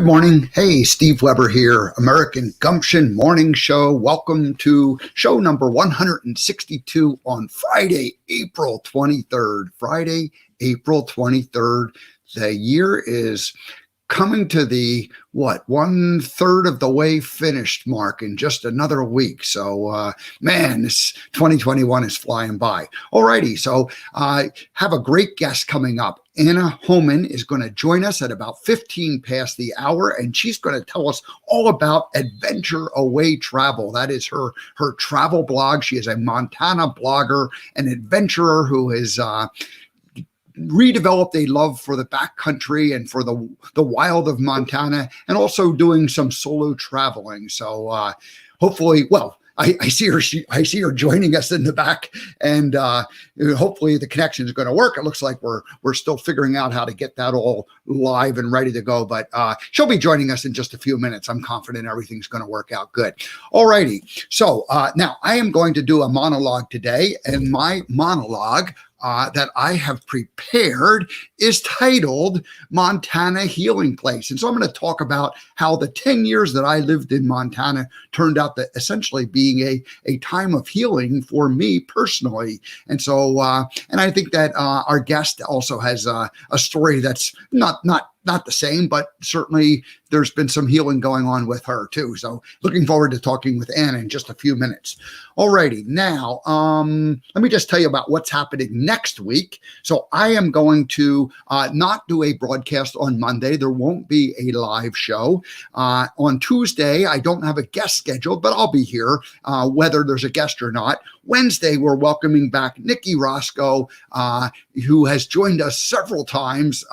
morning. Hey, Steve Weber here, American Gumption Morning Show. Welcome to show number 162 on Friday, April 23rd. Friday, April 23rd. The year is coming to the, 1/3 of the way finished mark in just another week. So, man, this 2021 is flying by. Alrighty, so have a great guest coming up. Anna Homen is going to join us at about 15 past the hour, and she's going to tell us all about Adventure Away Travel. That is her travel blog. She is a Montana blogger, an adventurer who is redeveloped a love for the backcountry and for the wild of Montana, and also doing some solo traveling. So hopefully, I see her joining us in the back, and hopefully the connection is going to work. It looks like we're still figuring out how to get that all live and ready to go, but she'll be joining us in just a few minutes. I'm confident everything's going to work out good. All righty. So now I am going to do a monologue today, and my monologue that I have prepared is titled Montana Healing Place. And so I'm going to talk about how the 10 years that I lived in Montana turned out to essentially being a time of healing for me personally. And so, and I think that our guest also has a story that's not the same, but certainly there's been some healing going on with her too. So looking forward to talking with Anna in just a few minutes. Alrighty, now let me just tell you about what's happening next week. So I am going to not do a broadcast on Monday. There won't be a live show. On Tuesday, I don't have a guest scheduled, but I'll be here whether there's a guest or not. Wednesday, we're welcoming back Nikki Roscoe, who has joined us several times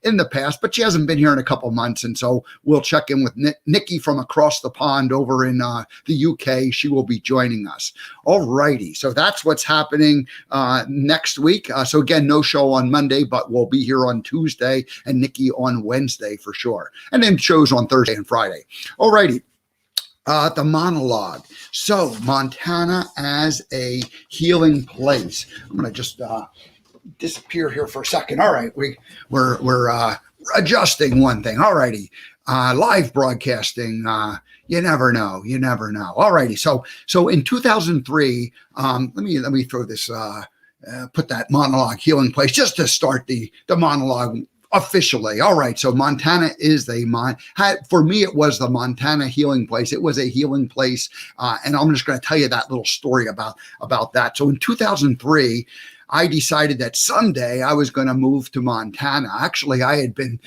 in the past, but she hasn't been here in a couple months. And so we'll check in with Nikki from across the pond over in the UK. She will be joining us. All righty. So that's what's happening next week. So again, no show on Monday, but we'll be here on Tuesday and Nikki on Wednesday for sure. And then shows on Thursday and Friday. All righty. The monologue. So Montana as a healing place. I'm going to just disappear here for a second. All right, we're adjusting one thing. All righty, live broadcasting. You never know. You never know. All righty. So in 2003, let me throw this. Put that monologue healing place just to start the monologue officially. All right. So Montana is for me, it was the Montana healing place. It was a healing place. And I'm just going to tell you that little story about that. So in 2003, I decided that someday I was going to move to Montana. Actually, I had been,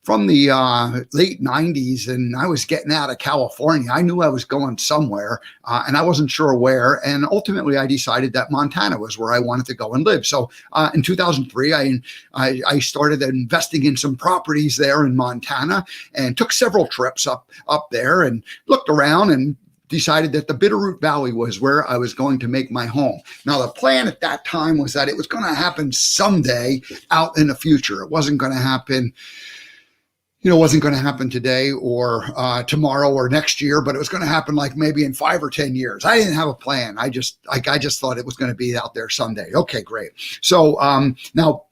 from the late 90s, and I was getting out of California. I knew I was going somewhere, and I wasn't sure where. And ultimately, I decided that Montana was where I wanted to go and live. So in 2003, I started investing in some properties there in Montana and took several trips up there and looked around and decided that the Bitterroot Valley was where I was going to make my home. Now, the plan at that time was that it was going to happen someday out in the future. It wasn't going to happen, today or tomorrow or next year, but it was going to happen like maybe in 5 or 10 years. I didn't have a plan. I just thought it was going to be out there someday. Okay, great. So now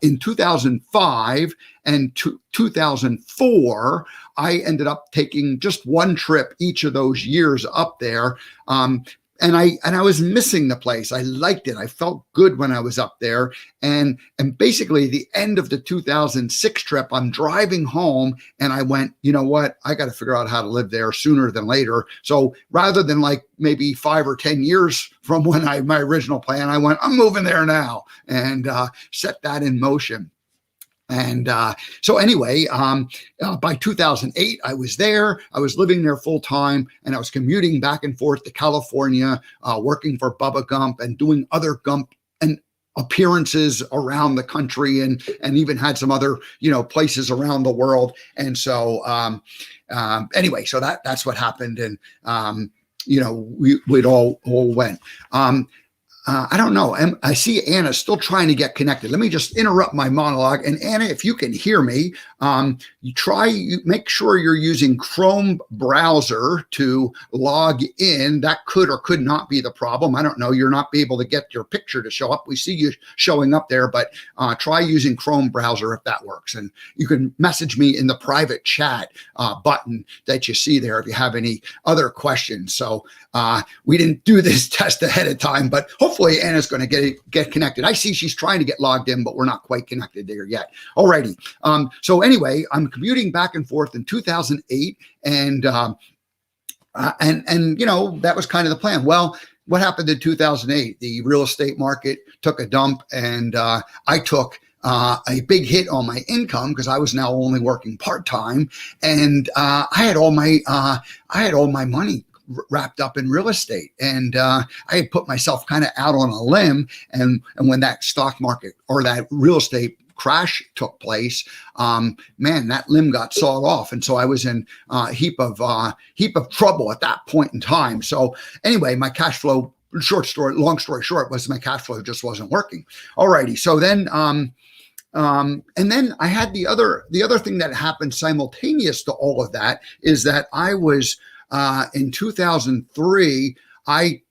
in 2005 and 2004, I ended up taking just one trip each of those years up there. And I was missing the place. I liked it. I felt good when I was up there. And basically the end of the 2006 trip, I'm driving home and I went, you know what? I got to figure out how to live there sooner than later. So rather than like maybe 5 or 10 years from when my original plan, I went, I'm moving there now, and set that in motion. And so anyway, by 2008, I was there. I was living there full time, and I was commuting back and forth to California, working for Bubba Gump and doing other Gump and appearances around the country, and even had some other places around the world. And so anyway, so that's what happened, and we'd all went. I don't know. I see Anna still trying to get connected. Let me just interrupt my monologue. And Anna, if you can hear me, you make sure you're using Chrome browser to log in. That could or could not be the problem. I don't know. You're not be able to get your picture to show up. We see you showing up there, but try using Chrome browser if that works. And you can message me in the private chat button that you see there if you have any other questions. So we didn't do this test ahead of time, but hopefully Anna's going to get connected. I see she's trying to get logged in, but we're not quite connected there yet. Alrighty. So anyway, I'm commuting back and forth in 2008, and that was kind of the plan. Well, what happened in 2008? The real estate market took a dump, and I took a big hit on my income because I was now only working part-time, and I had all my money wrapped up in real estate, and I had put myself kind of out on a limb. And when that stock market or that real estate crash took place, man, that limb got sawed off, and so I was in a heap of trouble at that point in time. So anyway, my cash flow. Long story short, was my cash flow just wasn't working. Alrighty, so then. And then I had the other thing that happened simultaneous to all of that is that I was in 2003, I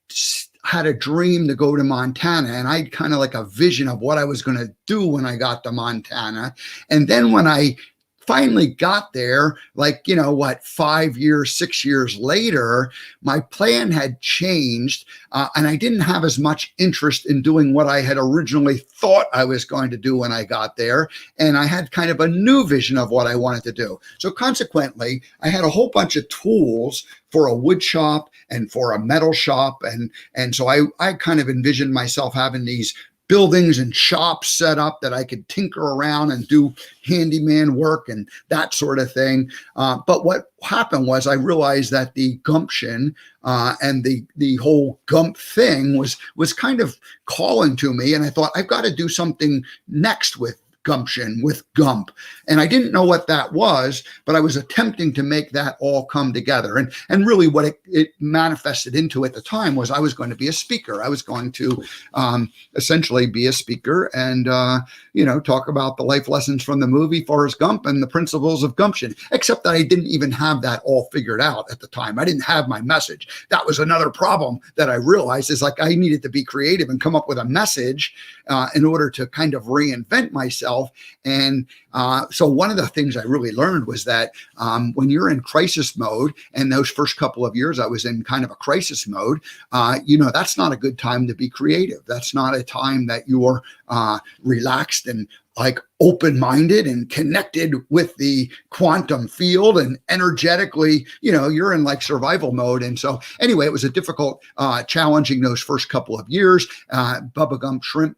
had a dream to go to Montana, and I had kind of like a vision of what I was going to do when I got to Montana. And then when I finally got there, 5 years, 6 years later, my plan had changed, and I didn't have as much interest in doing what I had originally thought I was going to do when I got there. And I had kind of a new vision of what I wanted to do. So consequently, I had a whole bunch of tools for a wood shop and for a metal shop. And so I kind of envisioned myself having these buildings and shops set up that I could tinker around and do handyman work and that sort of thing. But what happened was I realized that the Gumption and the whole Gump thing was kind of calling to me. And I thought, I've got to do something next with Gumption, with Gump. And I didn't know what that was, but I was attempting to make that all come together. And really what it manifested into at the time was I was going to be a speaker. I was going to essentially be a speaker and, talk about the life lessons from the movie Forrest Gump and the principles of Gumption, except that I didn't even have that all figured out at the time. I didn't have my message. That was another problem that I realized is I needed to be creative and come up with a message in order to kind of reinvent myself. And so one of the things I really learned was that when you're in crisis mode, and those first couple of years I was in kind of a crisis mode, that's not a good time to be creative. That's not a time that you're relaxed and open-minded and connected with the quantum field and energetically, you're in survival mode. And so anyway, it was a difficult, challenging those first couple of years. Bubba Gump Shrimp,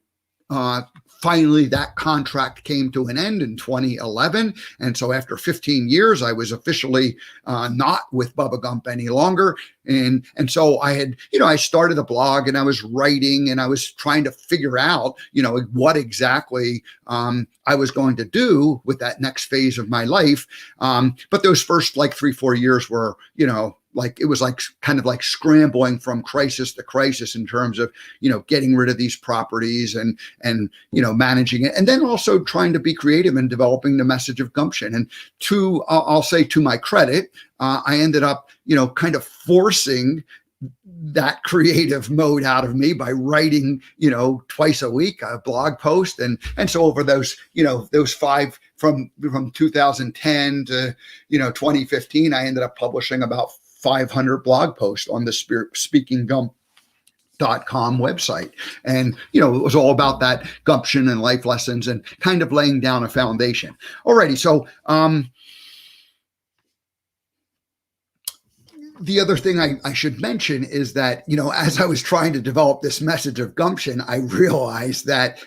finally, that contract came to an end in 2011. And so after 15 years, I was officially not with Bubba Gump any longer. And so I had, I started a blog and I was writing and I was trying to figure out, what exactly I was going to do with that next phase of my life. But those first 3-4 years were, it was kind of scrambling from crisis to crisis in terms of, getting rid of these properties and managing it. And then also trying to be creative and developing the message of Gumption. And I'll say to my credit, I ended up, kind of forcing that creative mode out of me by writing, twice a week a blog post. And so over those, those 5 from 2010 to, 2015, I ended up publishing about 500 blog posts on the speakinggump.com website. And, it was all about that Gumption and life lessons and kind of laying down a foundation. Alrighty. So, the other thing I should mention is that, as I was trying to develop this message of Gumption, I realized that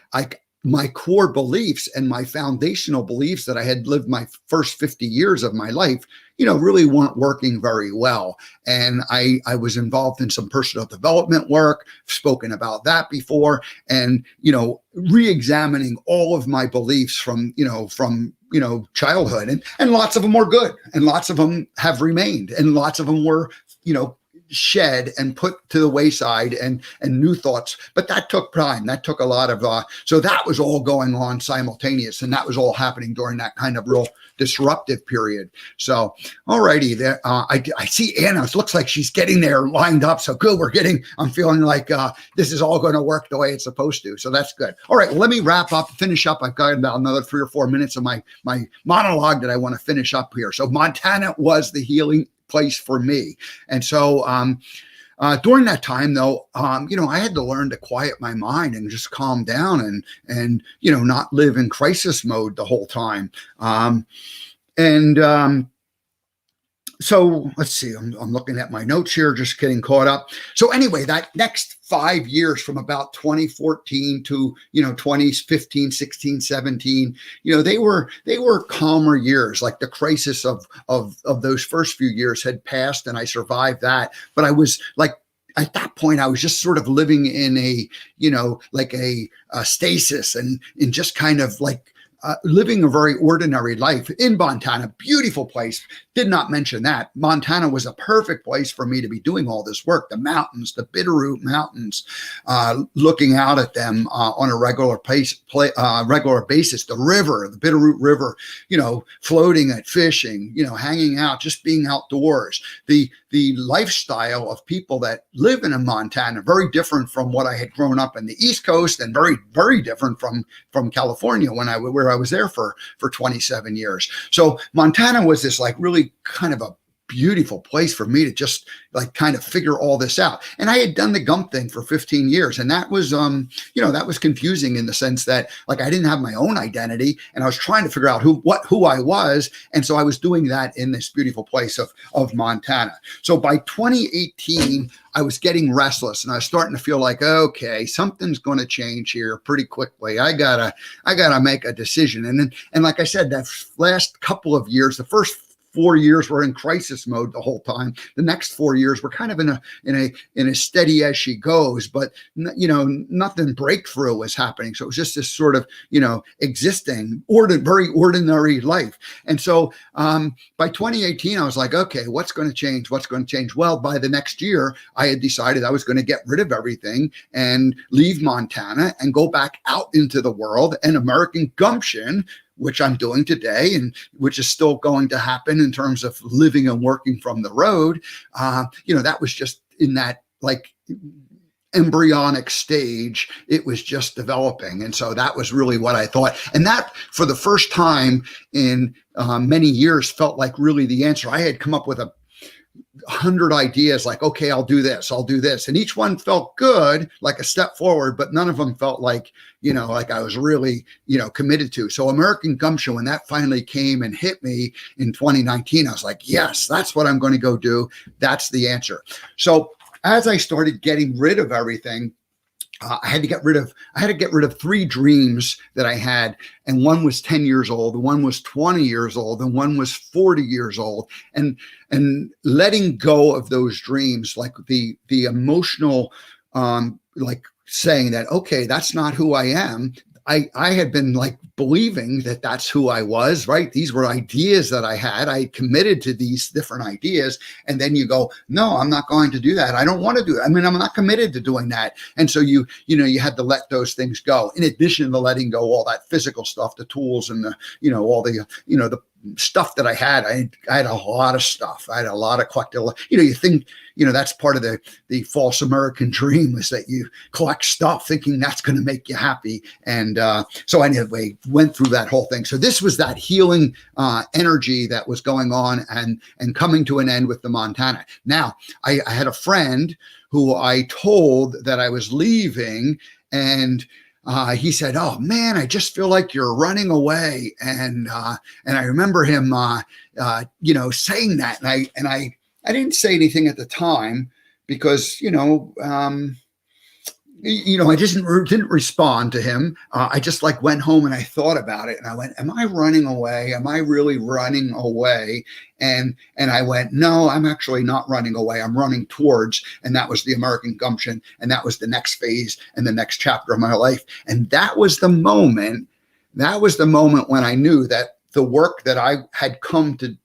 my core beliefs and my foundational beliefs that I had lived my first 50 years of my life, really weren't working very well. And I was involved in some personal development work, spoken about that before, and, re-examining all of my beliefs from childhood, and lots of them were good and lots of them have remained and lots of them were, shed and put to the wayside, and new thoughts. But that took time. That took a lot of, so that was all going on simultaneous, and that was all happening during that kind of real disruptive period. So, alrighty, there. I see Anna. It looks like she's getting there lined up. So good. I'm feeling like this is all going to work the way it's supposed to. So that's good. All right. Well, let me wrap up, finish up. I've got about another 3 or 4 minutes of my monologue that I want to finish up here. So Montana was the healing place for me. And so during that time, though, I had to learn to quiet my mind and just calm down and not live in crisis mode the whole time. So let's see, I'm looking at my notes here, just getting caught up. So anyway, that next 5 years from about 2014 to, 2015, 16, 17, they were calmer years. Like the crisis of those first few years had passed and I survived that. But I was like, at that point, I was just sort of living in a stasis and in just kind of like, living a very ordinary life in Montana, beautiful place. Did not mention that. Montana was a perfect place for me to be doing all this work. The mountains, the Bitterroot Mountains, looking out at them on a regular basis. The river, the Bitterroot River, floating at fishing, hanging out, just being outdoors. The lifestyle of people that live in Montana, very different from what I had grown up in the East Coast, and very, very different from California where I was there for 27 years. So Montana was this like really kind of a beautiful place for me to just like kind of figure all this out. And I had done the Gump thing for 15 years. And that was, that was confusing in the sense that like, I didn't have my own identity and I was trying to figure out who I was. And so I was doing that in this beautiful place of Montana. So by 2018, I was getting restless and I was starting to feel like, okay, something's going to change here pretty quickly. I gotta make a decision. And like I said, that last couple of years, the first 4 years were in crisis mode the whole time. The next 4 years were kind of in a steady as she goes, but nothing breakthrough was happening. So it was just this sort of existing very ordinary life. And so by 2018, I was like, okay, what's going to change? What's going to change? Well, by the next year, I had decided I was going to get rid of everything and leave Montana and go back out into the world. And American Gumption, which I'm doing today and which is still going to happen in terms of living and working from the road. That was just in that like embryonic stage. It was just developing. And so that was really what I thought. And that for the first time in many years felt like really the answer. I had come up with 100 ideas like, okay, I'll do this. And each one felt good, like a step forward, but none of them felt like, like I was really, committed to. So American Gumption, when that finally came and hit me in 2019, I was like, yes, that's what I'm going to go do. That's the answer. So as I started getting rid of everything, I had to get rid of 3 dreams that I had. And one was 10 years old, one was 20 years old, and one was 40 years old. And letting go of those dreams, like the emotional, like saying that, okay, that's not who I am. I had been like believing that that's who I was, right? These were ideas that I had. I committed to these different ideas. And then you go, no, I'm not going to do that. I don't want to do that. I mean, I'm not committed to doing that. And so you had to let those things go. In addition to letting go all that physical stuff, the tools and all the stuff that I had. I had a lot of stuff. I had a lot of collected, you think, that's part of the false American dream is that you collect stuff thinking that's going to make you happy. And so anyway, went through that whole thing. So this was that healing energy that was going on and coming to an end with the Montana. Now, I had a friend who I told that I was leaving, and he said, "Oh man, I just feel like you're running away." And I remember him, saying that, and I didn't say anything at the time because I just didn't respond to him. I just like went home and I thought about it, and I went, "Am I running away? Am I really running away?" And I went, "No, I'm actually not running away. I'm running towards." And that was the American Gumption, and that was the next phase and the next chapter of my life. And that was the moment. That was the moment when I knew that the work that I had come to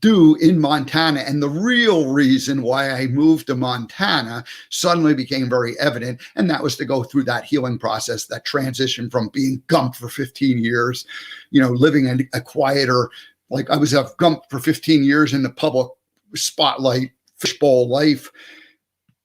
do in Montana. And the real reason why I moved to Montana suddenly became very evident. And that was to go through that healing process, that transition from being Gump for 15 years, living in a quieter, like I was a Gump for 15 years in the public spotlight, fishbowl life.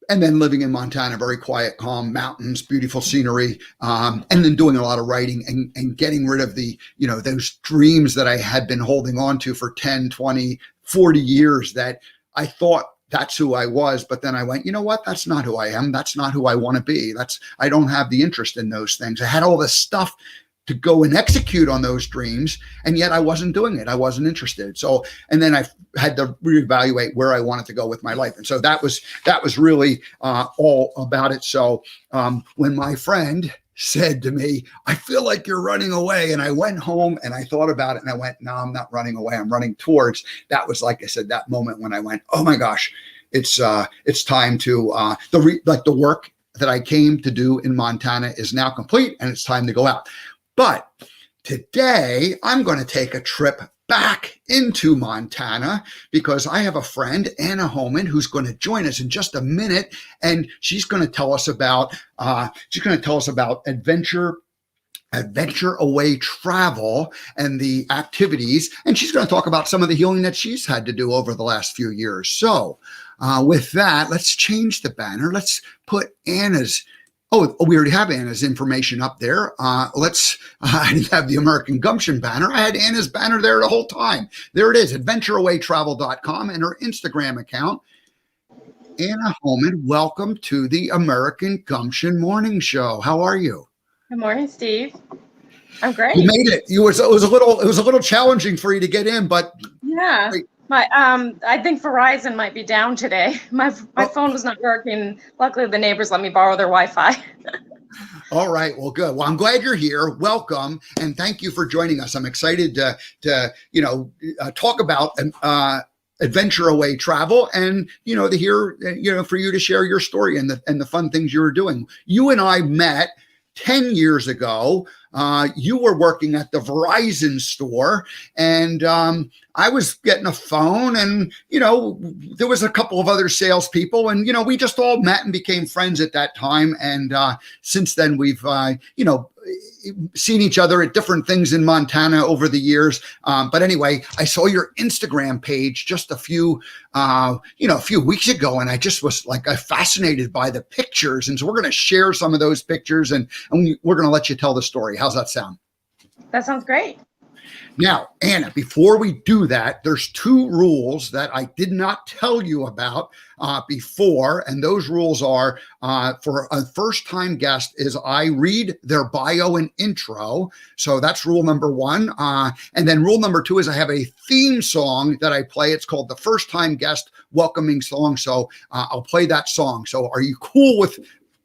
And then living in Montana, very quiet, calm, mountains, beautiful scenery, and then doing a lot of writing and getting rid of the, those dreams that I had been holding on to for 10, 20, 40 years that I thought that's who I was. But then I went, you know what? That's not who I am. That's not who I want to be. I don't have the interest in those things. I had all this stuff to go and execute on those dreams, and yet I wasn't doing it. I wasn't interested. So, and then I had to reevaluate where I wanted to go with my life. And so that was really all about it. So when my friend said to me, I feel like you're running away, and I went home and I thought about it and I went, no, I'm not running away. I'm running towards. That was, like I said, that moment when I went, oh my gosh, it's time to the work that I came to do in Montana is now complete, and it's time to go out. But today I'm going to take a trip back into Montana because I have a friend, Anna Homen, who's going to join us in just a minute, and she's going to tell us about adventure away travel and the activities, and she's going to talk about some of the healing that she's had to do over the last few years. So with that, let's change the banner. Let's put Anna's. Oh, we already have Anna's information up there. I didn't have the American Gumption banner. I had Anna's banner there the whole time. There it is, adventureawaytravel.com, and her Instagram account. Anna Homen, welcome to the American Gumption Morning Show. How are you? Good morning, Steve. I'm great. You made it. It was a little challenging for you to get in, but yeah. I think Verizon might be down today. My phone was not working. Luckily, the neighbors let me borrow their Wi-Fi. All right. Well, good. Well, I'm glad you're here. Welcome, and thank you for joining us. I'm excited to talk about adventure away travel, and to hear for you to share your story and the fun things you were doing. You and I met 10 years ago. You were working at the Verizon store, and I was getting a phone, and there was a couple of other salespeople, and we just all met and became friends at that time. And since then, we've seen each other at different things in Montana over the years. But anyway, I saw your Instagram page just a few weeks ago, and I just was fascinated by the pictures. And so we're going to share some of those pictures, and we're going to let you tell the story. How's that sound? That sounds great. Now, Anna, before we do that, there's two rules that I did not tell you about before. And those rules are for a first-time guest is I read their bio and intro. So that's rule number one. And then rule number two is I have a theme song that I play. It's called the First-Time Guest Welcoming Song. So I'll play that song. So are you cool with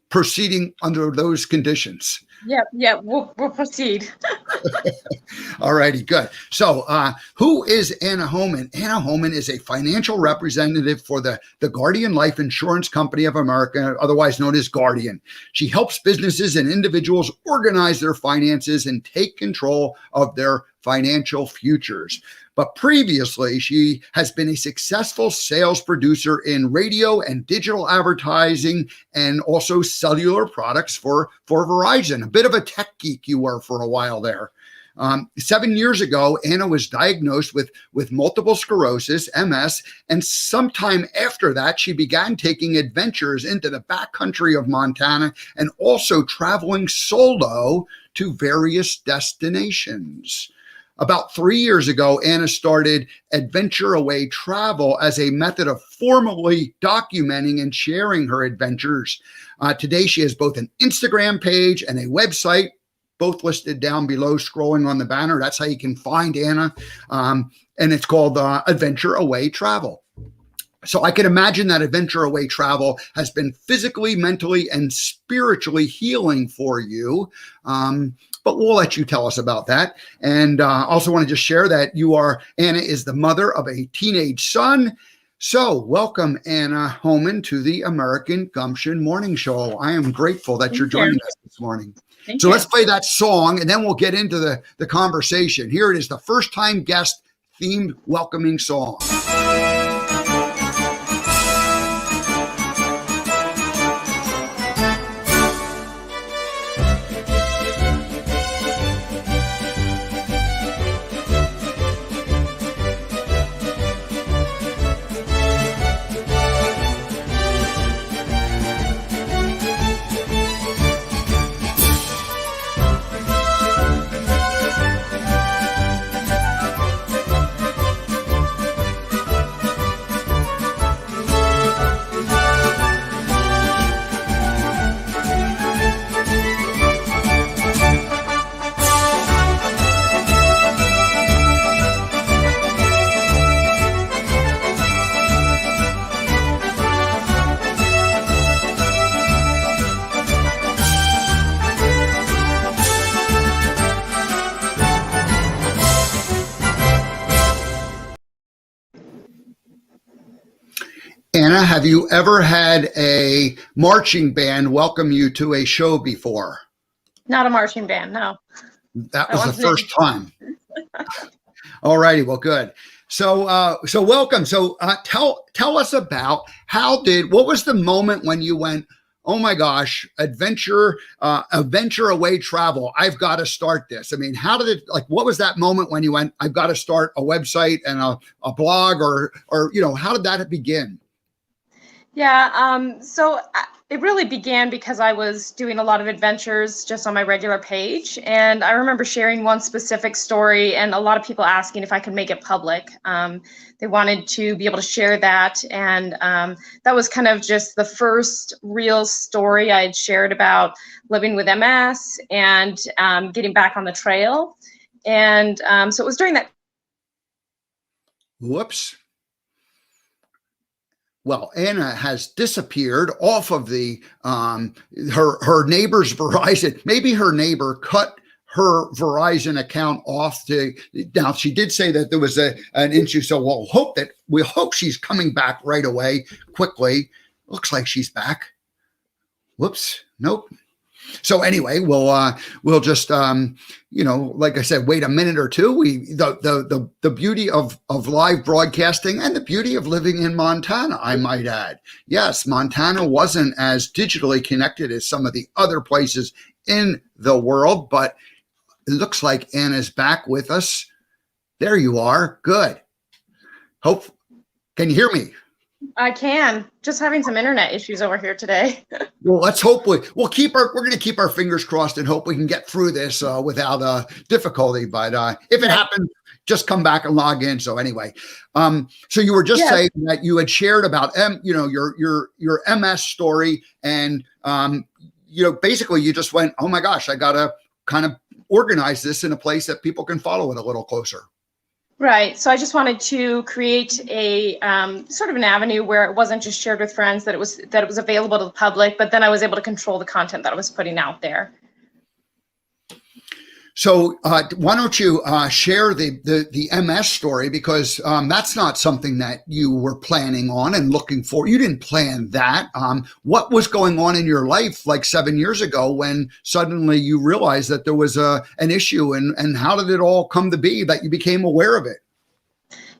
proceeding under those conditions? Yeah, we'll proceed. All righty, good. So who is Anna Homen? Anna Homen is a financial representative for the Guardian Life Insurance Company of America, otherwise known as Guardian. She helps businesses and individuals organize their finances and take control of their financial futures. But previously, she has been a successful sales producer in radio and digital advertising and also cellular products for Verizon. A bit of a tech geek you were for a while there. 7 years ago, Anna was diagnosed with multiple sclerosis, MS, and sometime after that, she began taking adventures into the backcountry of Montana and also traveling solo to various destinations. About 3 years ago, Anna started Adventure Away Travel as a method of formally documenting and sharing her adventures. Today, she has both an Instagram page and a website, both listed down below, scrolling on the banner. That's how you can find Anna. And it's called Adventure Away Travel. So I can imagine that Adventure Away Travel has been physically, mentally, and spiritually healing for you. But we'll let you tell us about that. And also want to just share that Anna is the mother of a teenage son. So welcome, Anna Homen, to the American Gumption Morning Show. I am grateful that you're joining us this morning. So let's play that song, and then we'll get into the conversation. Here it is, the First Time Guest themed welcoming song. Anna, have you ever had a marching band welcome you to a show before? Not a marching band, no. That was the first time. All righty, well, good. So welcome. So tell us about what was the moment when you went, oh my gosh, adventure away travel. I've got to start this. I mean, what was that moment when you went, I've got to start a website and a blog or how did that begin? Yeah, it really began because I was doing a lot of adventures just on my regular page. And I remember sharing one specific story and a lot of people asking if I could make it public. They wanted to be able to share that. And that was kind of just the first real story I had shared about living with MS and getting back on the trail. And so it was during that. Whoops. Well, Anna has disappeared off of the her neighbor's Verizon. Maybe her neighbor cut her Verizon account off. Now she did say that there was an issue, so we hope she's coming back right away, quickly. Looks like she's back. Whoops, nope. So anyway, we'll just like I said, wait a minute or two. The beauty of live broadcasting and the beauty of living in Montana, I might add. Yes, Montana wasn't as digitally connected as some of the other places in the world, but it looks like Anna's back with us. There you are. Good. Can you hear me? I can. Just having some internet issues over here today. Well, let's hope we're going to keep our fingers crossed and hope we can get through this without difficulty. But if it happens, just come back and log in. So anyway, so you were just saying that you had shared about your MS story, and basically you just went, oh my gosh, I got to kind of organize this in a place that people can follow it a little closer. Right. So I just wanted to create a sort of an avenue where it wasn't just shared with friends, that it was available to the public, but then I was able to control the content that I was putting out there. So why don't you share the MS story, because that's not something that you were planning on and looking for. You didn't plan that. What was going on in your life like 7 years ago when suddenly you realized that there was an issue, and how did it all come to be that you became aware of it?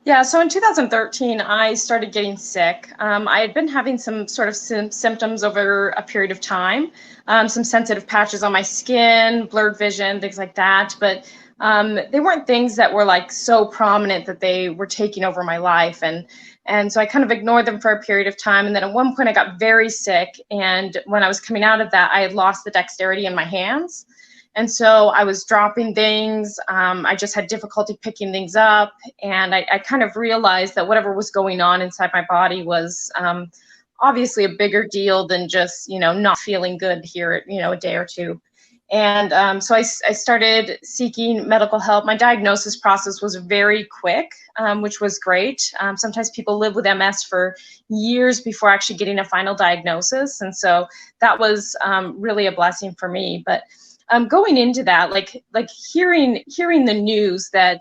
Yeah, so in 2013, I started getting sick. I had been having some sort of symptoms over a period of time, some sensitive patches on my skin, blurred vision, things like that. But they weren't things that were like so prominent that they were taking over my life. And so I kind of ignored them for a period of time. And then at one point I got very sick. And when I was coming out of that, I had lost the dexterity in my hands. And so I was dropping things. I just had difficulty picking things up. And I kind of realized that whatever was going on inside my body was obviously a bigger deal than just, not feeling good here, a day or two. And so I started seeking medical help. My diagnosis process was very quick, which was great. Sometimes people live with MS for years before actually getting a final diagnosis. And so that was really a blessing for me. But going into that, like hearing the news that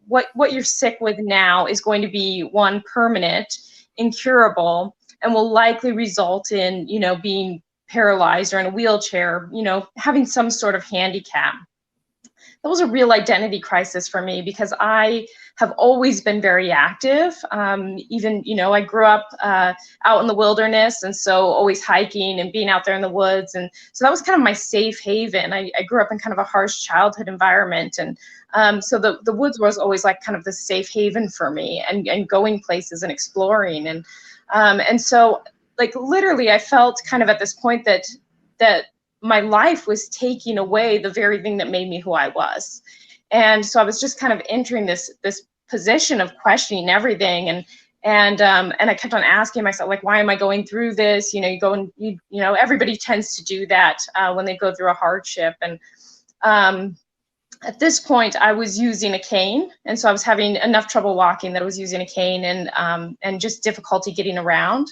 what you're sick with now is going to be one, permanent, incurable, and will likely result in, being paralyzed or in a wheelchair, having some sort of handicap. That was a real identity crisis for me, because I have always been very active. Even, I grew up out in the wilderness, and so always hiking and being out there in the woods. And so that was kind of my safe haven. I grew up in kind of a harsh childhood environment. And so the woods was always like kind of the safe haven for me, and going places and exploring. And so like literally I felt kind of at this point that my life was taking away the very thing that made me who I was. And so I was just kind of entering this position of questioning everything. And I kept on asking myself, like, why am I going through this? You go and everybody tends to do that when they go through a hardship. And at this point I was using a cane. And so I was having enough trouble walking that I was using a cane, and just difficulty getting around.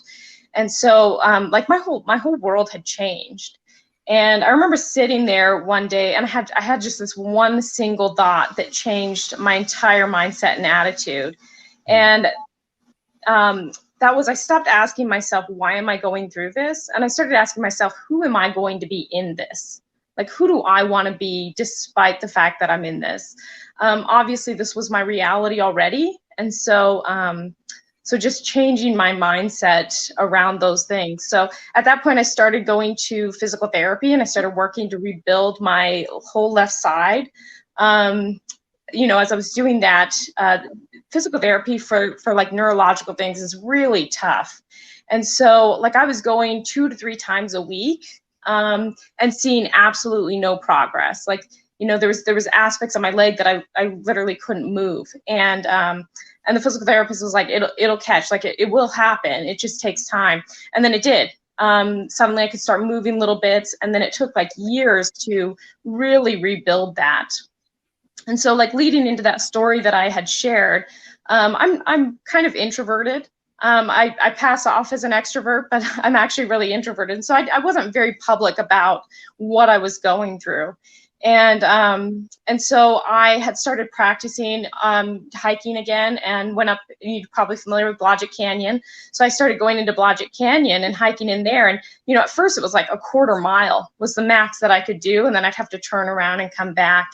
And so like my whole world had changed. And I remember sitting there one day, and I had just this one single thought that changed my entire mindset and attitude. And that was, I stopped asking myself, why am I going through this? And I started asking myself, who am I going to be in this? Like, who do I want to be despite the fact that I'm in this? Obviously, this was my reality already. And so so just changing my mindset around those things. So at that point, I started going to physical therapy, and I started working to rebuild my whole left side. As I was doing that, physical therapy for like neurological things is really tough. And so like I was going 2 to 3 times a week, and seeing absolutely no progress. Like, there was aspects of my leg that I literally couldn't move. And the physical therapist was like, it'll catch, like it will happen. It just takes time. And then it did. Suddenly I could start moving little bits. And then it took like years to really rebuild that. And so like leading into that story that I had shared, I'm kind of introverted. I pass off as an extrovert, but I'm actually really introverted. So I wasn't very public about what I was going through. And so I had started practicing hiking again, and went up. You're probably familiar with Blodgett Canyon. So I started going into Blodgett Canyon and hiking in there. And at first it was like a 1/4 mile was the max that I could do, and then I'd have to turn around and come back.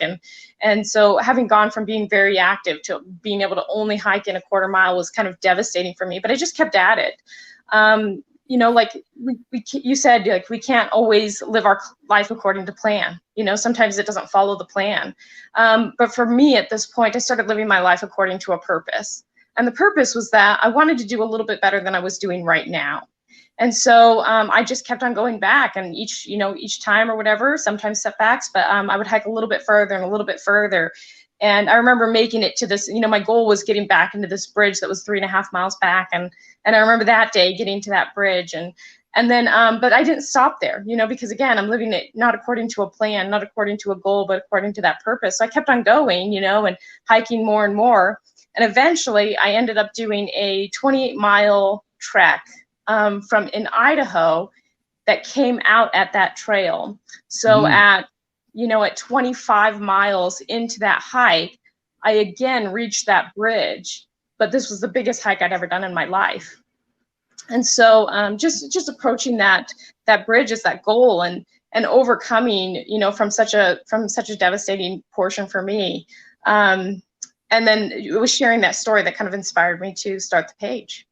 And so having gone from being very active to being able to only hike in a 1/4 mile was kind of devastating for me. But I just kept at it. Like you said, like we can't always live our life according to plan. Sometimes it doesn't follow the plan. But for me at this point, I started living my life according to a purpose. And the purpose was that I wanted to do a little bit better than I was doing right now. And so I just kept on going back, and each time or whatever, sometimes setbacks, but I would hike a little bit further and a little bit further. And I remember making it to this, my goal was getting back into this bridge that was 3.5 miles back. And I remember that day getting to that bridge, and then, but I didn't stop there, because again, I'm living it not according to a plan, not according to a goal, but according to that purpose. So I kept on going, and hiking more and more. And eventually I ended up doing a 28-mile trek from in Idaho that came out at that trail. So at 25 miles into that hike, I again reached that bridge, but this was the biggest hike I'd ever done in my life. And so just approaching that bridge as that goal, and overcoming, from such a devastating portion for me. And then it was sharing that story that kind of inspired me to start the page.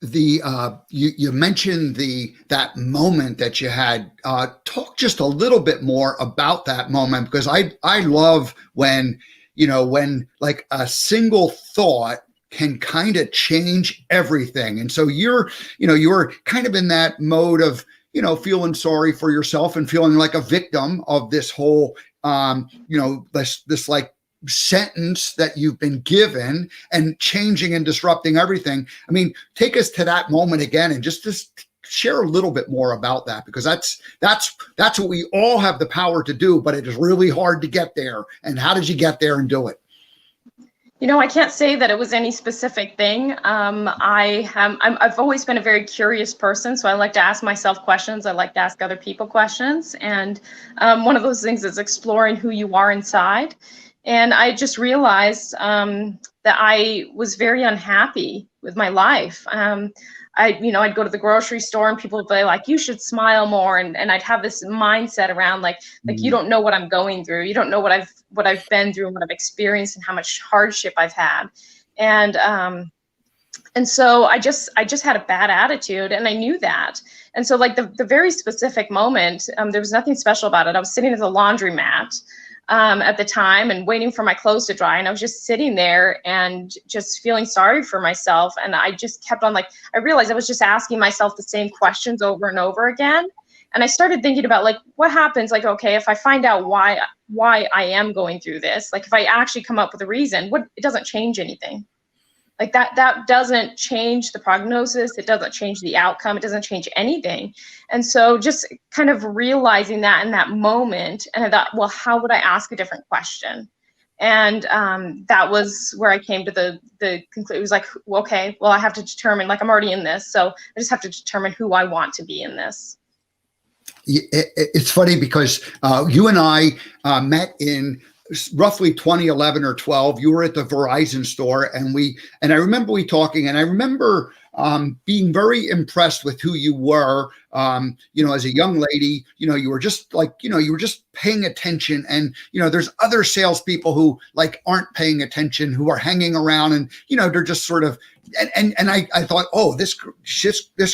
You mentioned that moment that you had. Talk just a little bit more about that moment, because I love when like a single thought can kind of change everything. And so you're kind of in that mode of feeling sorry for yourself and feeling like a victim of this whole this like sentence that you've been given, and changing and disrupting everything. I mean, take us to that moment again, and just share a little bit more about that, because that's what we all have the power to do, but it is really hard to get there. And how did you get there and do it? I can't say that it was any specific thing. I've always been a very curious person, so I like to ask myself questions. I like to ask other people questions. And one of those things is exploring who you are inside. And I just realized that I was very unhappy my life. I'd go to the grocery store and people would be like, you should smile more. And I'd have this mindset around like you don't know what I'm going through. You don't know what I've been through and what I've experienced and how much hardship I've had. And so I just had a bad attitude, and I knew that. And so like the very specific moment, there was nothing special about it. I was sitting at the laundromat at the time and waiting for my clothes to dry. And I was just sitting there and just feeling sorry for myself. And I just kept on I realized I was just asking myself the same questions over and over again. And I started thinking about like, what happens? Like, okay, if I find out why I am going through this, like if I actually come up with a reason, it doesn't change anything. Like that doesn't change the prognosis. It doesn't change the outcome. It doesn't change anything. And so just kind of realizing that in that moment, and I thought, well, how would I ask a different question? And that was where I came to the conclusion. It was like, okay, well, I have to determine, like I'm already in this, so I just have to determine who I want to be in this. It's funny because you and I met in roughly 2011 or 12. You were at the Verizon store, and I remember we talking, and I remember being very impressed with who you were. As a young lady, you were just you were just paying attention, and there's other salespeople who like aren't paying attention, who are hanging around, and they're just sort of. And I thought, oh, this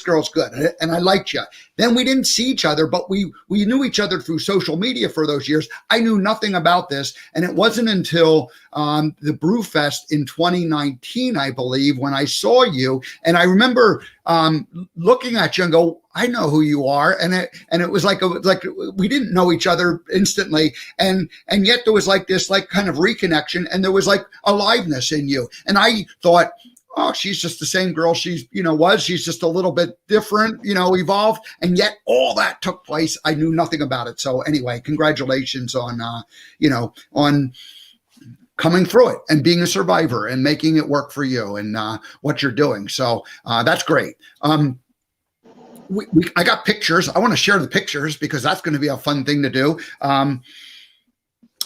girl's good, and I liked you. Then we didn't see each other, but we knew each other through social media for those years. I knew nothing about this, and it wasn't until the Brewfest in 2019, I believe, when I saw you, and I remember looking at you and go, I know who you are, and it was like we didn't know each other instantly, and yet there was like this like kind of reconnection, and there was like aliveness in you, and I thought, oh, she's just the same girl she's just a little bit different, evolved. And yet all that took place. I knew nothing about it. So anyway, congratulations on coming through it and being a survivor and making it work for you and what you're doing. So that's great. I got pictures. I want to share the pictures because that's going to be a fun thing to do.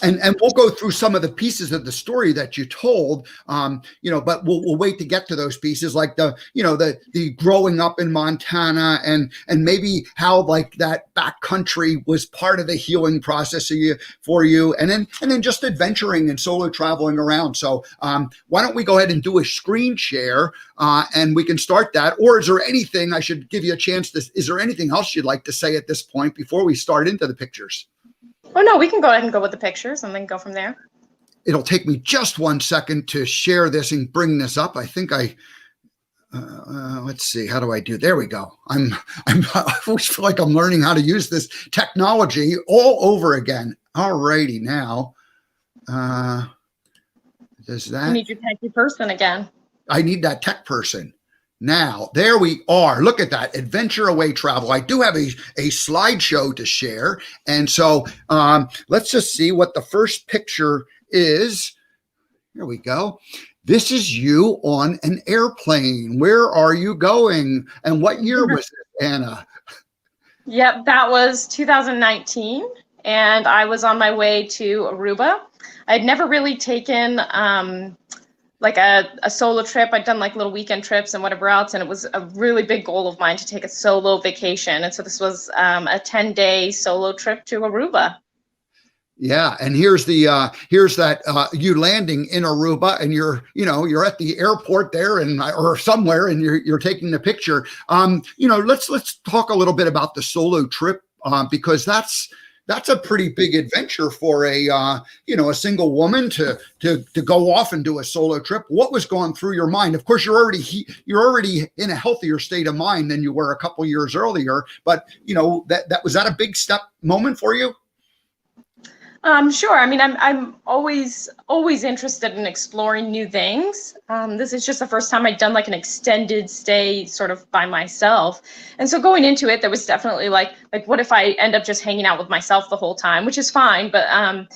And we'll go through some of the pieces of the story that you told, but we'll wait to get to those pieces, like the growing up in Montana and maybe how like that backcountry was part of the healing process for you, and then just adventuring and solo traveling around. So why don't we go ahead and do a screen share and we can start that? Or is there anything I should give you a chance to? Is there anything else you'd like to say at this point before we start into the pictures? Oh, no, we can go ahead and go with the pictures and then go from there. It'll take me just 1 second to share this and bring this up. I think let's see, how do I do? There we go. I always feel like I'm learning how to use this technology all over again. All righty, now. Does that? You need your techie person again. I need that tech person. Now, there we are. Look at that. Adventure away travel. I do have a slideshow to share. And so let's just see what the first picture is. Here we go. This is you on an airplane. Where are you going? And what year was it, Anna? Yep, that was 2019. And I was on my way to Aruba. I'd never really taken like a solo trip. I'd done like little weekend trips and whatever else, and it was a really big goal of mine to take a solo vacation. And so this was a 10-day solo trip to Aruba. Yeah, and here's that you landing in Aruba, and you're at the airport there or somewhere, and you're taking the picture. Let's talk a little bit about the solo trip because that's a pretty big adventure for a single woman to go off and do a solo trip. What was going through your mind? Of course, you're already in a healthier state of mind than you were a couple years earlier. But that was that a big step moment for you? Sure. I mean, I'm always interested in exploring new things. This is just the first time I'd done like an extended stay sort of by myself. And so going into it, there was definitely like what if I end up just hanging out with myself the whole time, which is fine. But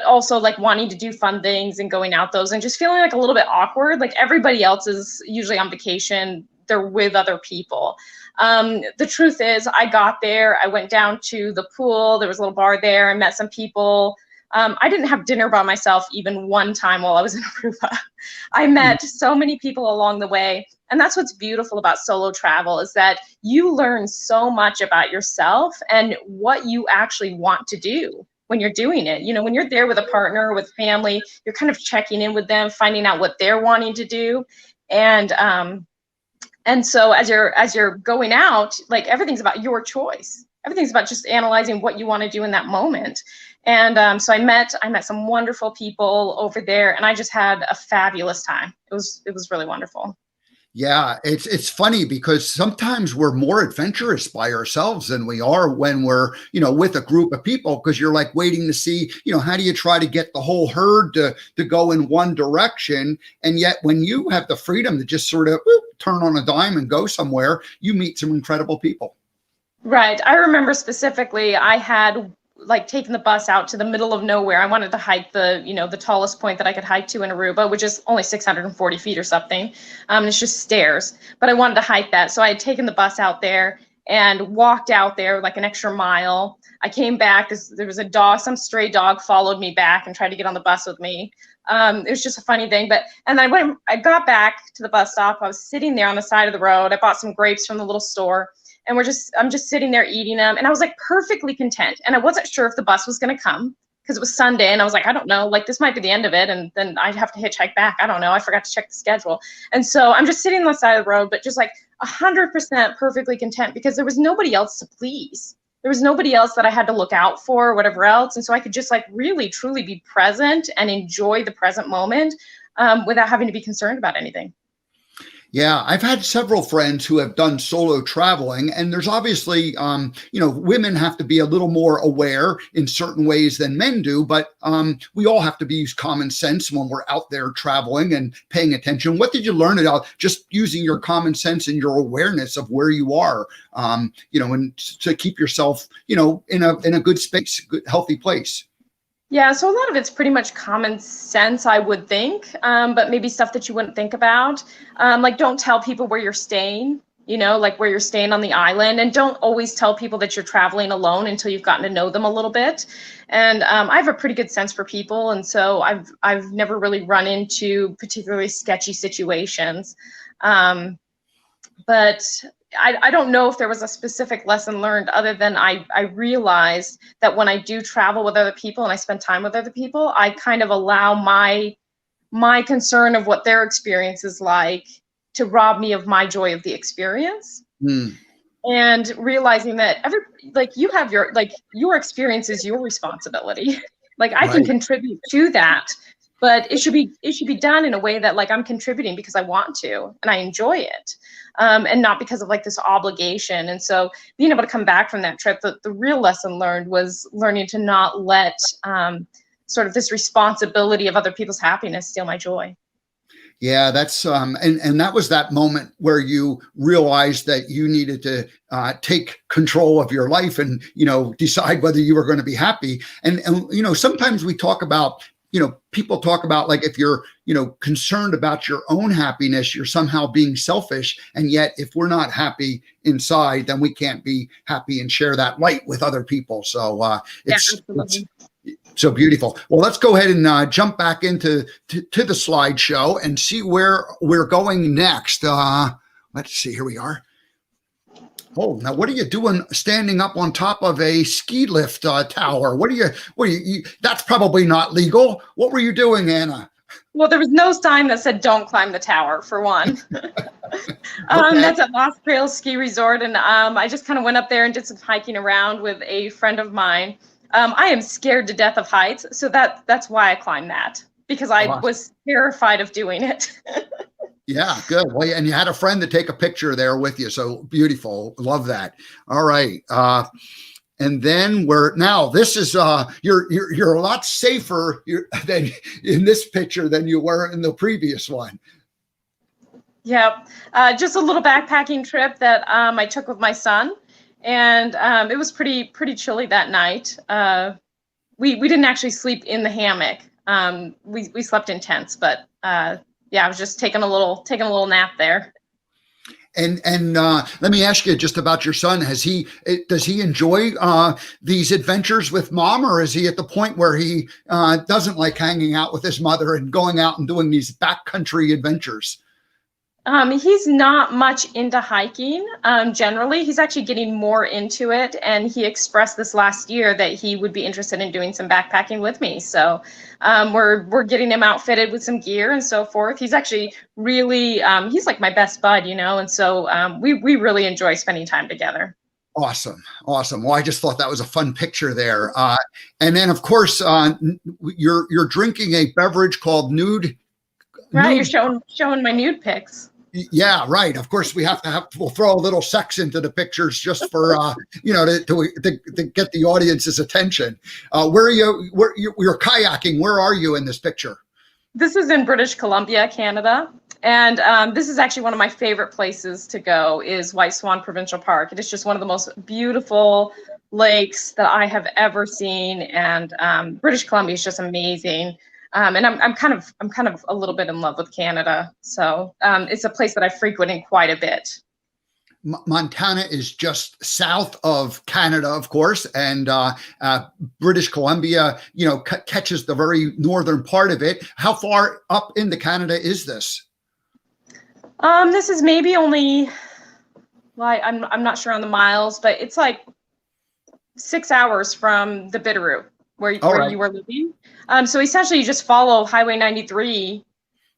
also like wanting to do fun things and going out those and just feeling like a little bit awkward. Like everybody else is usually on vacation. They're with other people. The truth is I got there, I went down to the pool, there was a little bar there, I met some people, I didn't have dinner by myself even one time while I was in Aruba. I met so many people along the way. And that's what's beautiful about solo travel, is that you learn so much about yourself and what you actually want to do when you're doing it. You know, when you're there with a partner, with family, you're kind of checking in with them, finding out what they're wanting to do. And so as you're going out, like, everything's about your choice. Everything's about just analyzing what you want to do in that moment. And so I met some wonderful people over there, and I just had a fabulous time. It was really wonderful. Yeah, it's funny because sometimes we're more adventurous by ourselves than we are when we're, with a group of people, because you're like waiting to see, how do you try to get the whole herd to go in one direction? And yet when you have the freedom to just sort of turn on a dime and go somewhere, you meet some incredible people. Right. I remember specifically, I had like taken the bus out to the middle of nowhere. I wanted to hike the tallest point that I could hike to in Aruba, which is only 640 feet or something. It's just stairs, but I wanted to hike that. So I had taken the bus out there and walked out there like an extra mile. I came back, there was a dog, some stray dog followed me back and tried to get on the bus with me. It was just a funny thing, and I got back to the bus stop. I was sitting there on the side of the road. I bought some grapes from the little store. And I'm just sitting there eating them. And I was like perfectly content. And I wasn't sure if the bus was going to come because it was Sunday. And I was like, I don't know, like this might be the end of it. And then I'd have to hitchhike back. I don't know. I forgot to check the schedule. And so I'm just sitting on the side of the road, but just like 100% perfectly content, because there was nobody else to please. There was nobody else that I had to look out for or whatever else. And so I could just like really, truly be present and enjoy the present moment without having to be concerned about anything. Yeah, I've had several friends who have done solo traveling, and there's obviously, women have to be a little more aware in certain ways than men do, but we all have to use common sense when we're out there traveling and paying attention. What did you learn about just using your common sense and your awareness of where you are, and to keep yourself, in a good space, good, healthy place? Yeah, so a lot of it's pretty much common sense, I would think, but maybe stuff that you wouldn't think about. Like, don't tell people where you're staying, like where you're staying on the island, and don't always tell people that you're traveling alone until you've gotten to know them a little bit. And I have a pretty good sense for people, and so I've never really run into particularly sketchy situations. But I don't know if there was a specific lesson learned, other than I realized that when I do travel with other people and I spend time with other people, I kind of allow my concern of what their experience is like to rob me of my joy of the experience. And realizing that you have your experience is your responsibility. Like, I can contribute to that, but it should be done in a way that like I'm contributing because I want to and I enjoy it, and not because of like this obligation. And so being able to come back from that trip, the real lesson learned was learning to not let sort of this responsibility of other people's happiness steal my joy. Yeah, that's and that was that moment where you realized that you needed to take control of your life and decide whether you were going to be happy. And sometimes we talk about, people talk about like, if you're concerned about your own happiness, you're somehow being selfish. And yet if we're not happy inside, then we can't be happy and share that light with other people. So it's so beautiful. Well, let's go ahead and jump back into the slideshow and see where we're going next. Let's see, here we are. Oh, now what are you doing standing up on top of a ski lift tower? What are you, that's probably not legal. What were you doing, Anna? Well, there was no sign that said don't climb the tower, for one. That's at Lost Trails Ski Resort. And I just kind of went up there and did some hiking around with a friend of mine. I am scared to death of heights. So that's why I climbed that, because I was terrified of doing it. Yeah, good. Well, and you had a friend to take a picture there with you. So beautiful. Love that. All right. And then this is, you're a lot safer than in this picture than you were in the previous one. Yeah. Just a little backpacking trip that I took with my son. And it was pretty chilly that night. We didn't actually sleep in the hammock. We slept in tents, but yeah, I was just taking a little nap there. And let me ask you just about your son. Does he enjoy these adventures with mom, or is he at the point where he doesn't like hanging out with his mother and going out and doing these backcountry adventures? He's not much into hiking. Generally, he's actually getting more into it, and he expressed this last year that he would be interested in doing some backpacking with me. So we're getting him outfitted with some gear and so forth. He's actually really he's like my best bud, and so we really enjoy spending time together. Awesome. Well, I just thought that was a fun picture there. And then, of course, you're drinking a beverage called nude. Right, you're showing my nude pics. Yeah, right. Of course, we'll throw a little sex into the pictures just for to get the audience's attention. Where are you? You're kayaking. Where are you in this picture? This is in British Columbia, Canada, and this is actually one of my favorite places to go. Is White Swan Provincial Park. It is just one of the most beautiful lakes that I have ever seen, and British Columbia is just amazing. And I'm kind of a little bit in love with Canada. So it's a place that I frequent quite a bit. Montana is just south of Canada, of course, and British Columbia, catches the very northern part of it. How far up into Canada is this? This is maybe only, well, I'm not sure on the miles, but it's like 6 hours from the Bitterroot, where you were living. So essentially you just follow Highway 93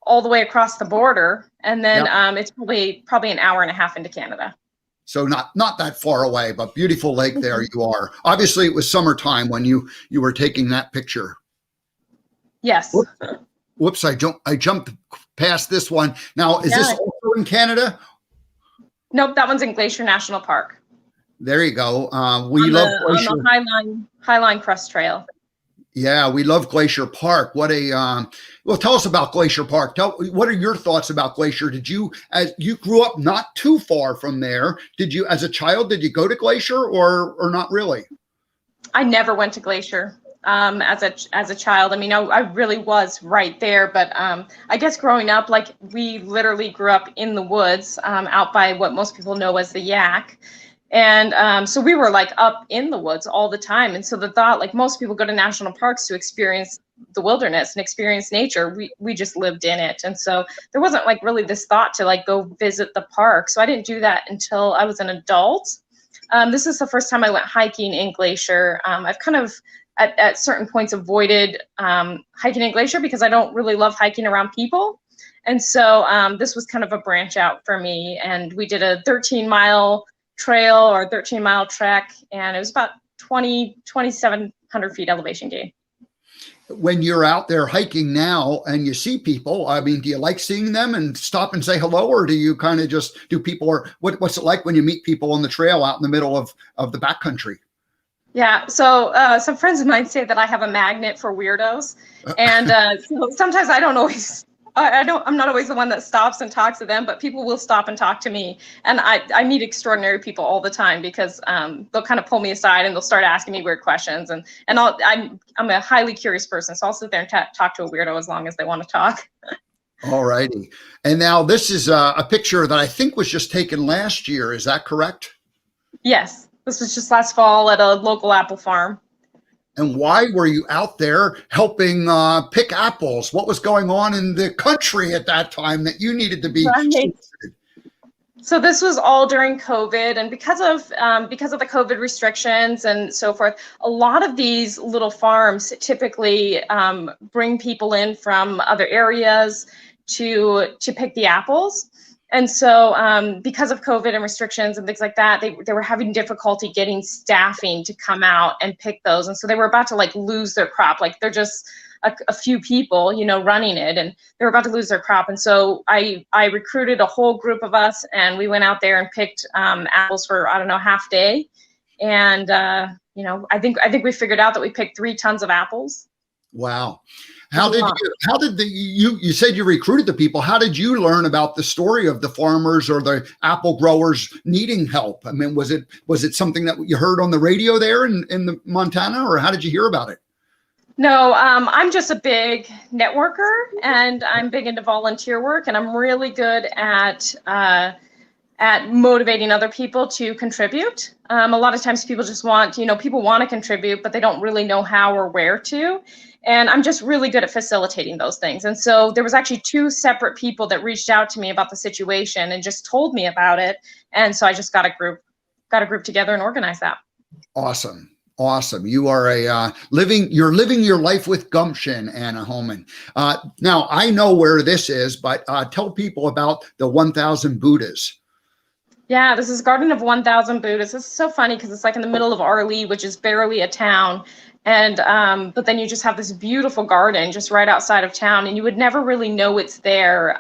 all the way across the border, and then it's probably an hour and a half into Canada. So not that far away, but beautiful lake there you are. Obviously it was summertime when you were taking that picture. Yes. Whoops, I jumped past this one. Now, is this also in Canada? Nope, that one's in Glacier National Park. There you go. We love Glacier. On the Highline Crest Trail. Yeah, we love Glacier Park. What a well, tell us about Glacier Park. What are your thoughts about Glacier? As you grew up not too far from there, as a child, did you go to Glacier or not really? I never went to Glacier as a child. I mean, I really was right there, but I guess growing up, like we literally grew up in the woods out by what most people know as the Yak. And so we were like up in the woods all the time. And so the thought, like most people go to national parks to experience the wilderness and experience nature, we just lived in it. And so there wasn't like really this thought to like go visit the park. So I didn't do that until I was an adult. This is the first time I went hiking in Glacier. I've kind of at certain points avoided hiking in Glacier because I don't really love hiking around people. And so this was kind of a branch out for me. And we did a 13-mile trail or 13-mile trek, and it was about 2,700 feet elevation gain. When you're out there hiking now and you see people, I mean, do you like seeing them and stop and say hello, or do you kind of just what's it like when you meet people on the trail out in the middle of the backcountry? Yeah, so some friends of mine say that I have a magnet for weirdos, and so sometimes I'm not always the one that stops and talks to them, but people will stop and talk to me. And I meet extraordinary people all the time because they'll kind of pull me aside and they'll start asking me weird questions. And I'm a highly curious person, so I'll sit there and talk to a weirdo as long as they want to talk. All righty. And now this is a picture that I think was just taken last year. Is that correct? Yes, this was just last fall at a local apple farm. And why were you out there helping pick apples? What was going on in the country at that time that you needed to be? Right. So this was all during COVID, and because of the COVID restrictions and so forth, a lot of these little farms typically bring people in from other areas to pick the apples. And so because of COVID and restrictions and things like that, they were having difficulty getting staffing to come out and pick those. And so they were about to like lose their crop. Like they're just a few people, running it, and they were about to lose their crop. And so I recruited a whole group of us, and we went out there and picked apples for, I don't know, half day. And, I think we figured out that we picked 3 tons of apples. Wow. You said you recruited the people. How did you learn about the story of the farmers or the apple growers needing help? I mean, was it something that you heard on the radio there in the Montana, or how did you hear about it? No, I'm just a big networker, and I'm big into volunteer work, and I'm really good at at motivating other people to contribute. A lot of times people just want, people want to contribute, but they don't really know how or where to. And I'm just really good at facilitating those things. And so there was actually two separate people that reached out to me about the situation and just told me about it. And so I just got a group together and organized that. Awesome. Awesome. You are you're living your life with gumption, Anna Homen. Now I know where this is, but tell people about the 1,000 Buddhas. Yeah, this is Garden of 1,000 Buddhas. This is so funny because it's like in the middle of Arlee, which is barely a town. And but then you just have this beautiful garden just right outside of town, and you would never really know it's there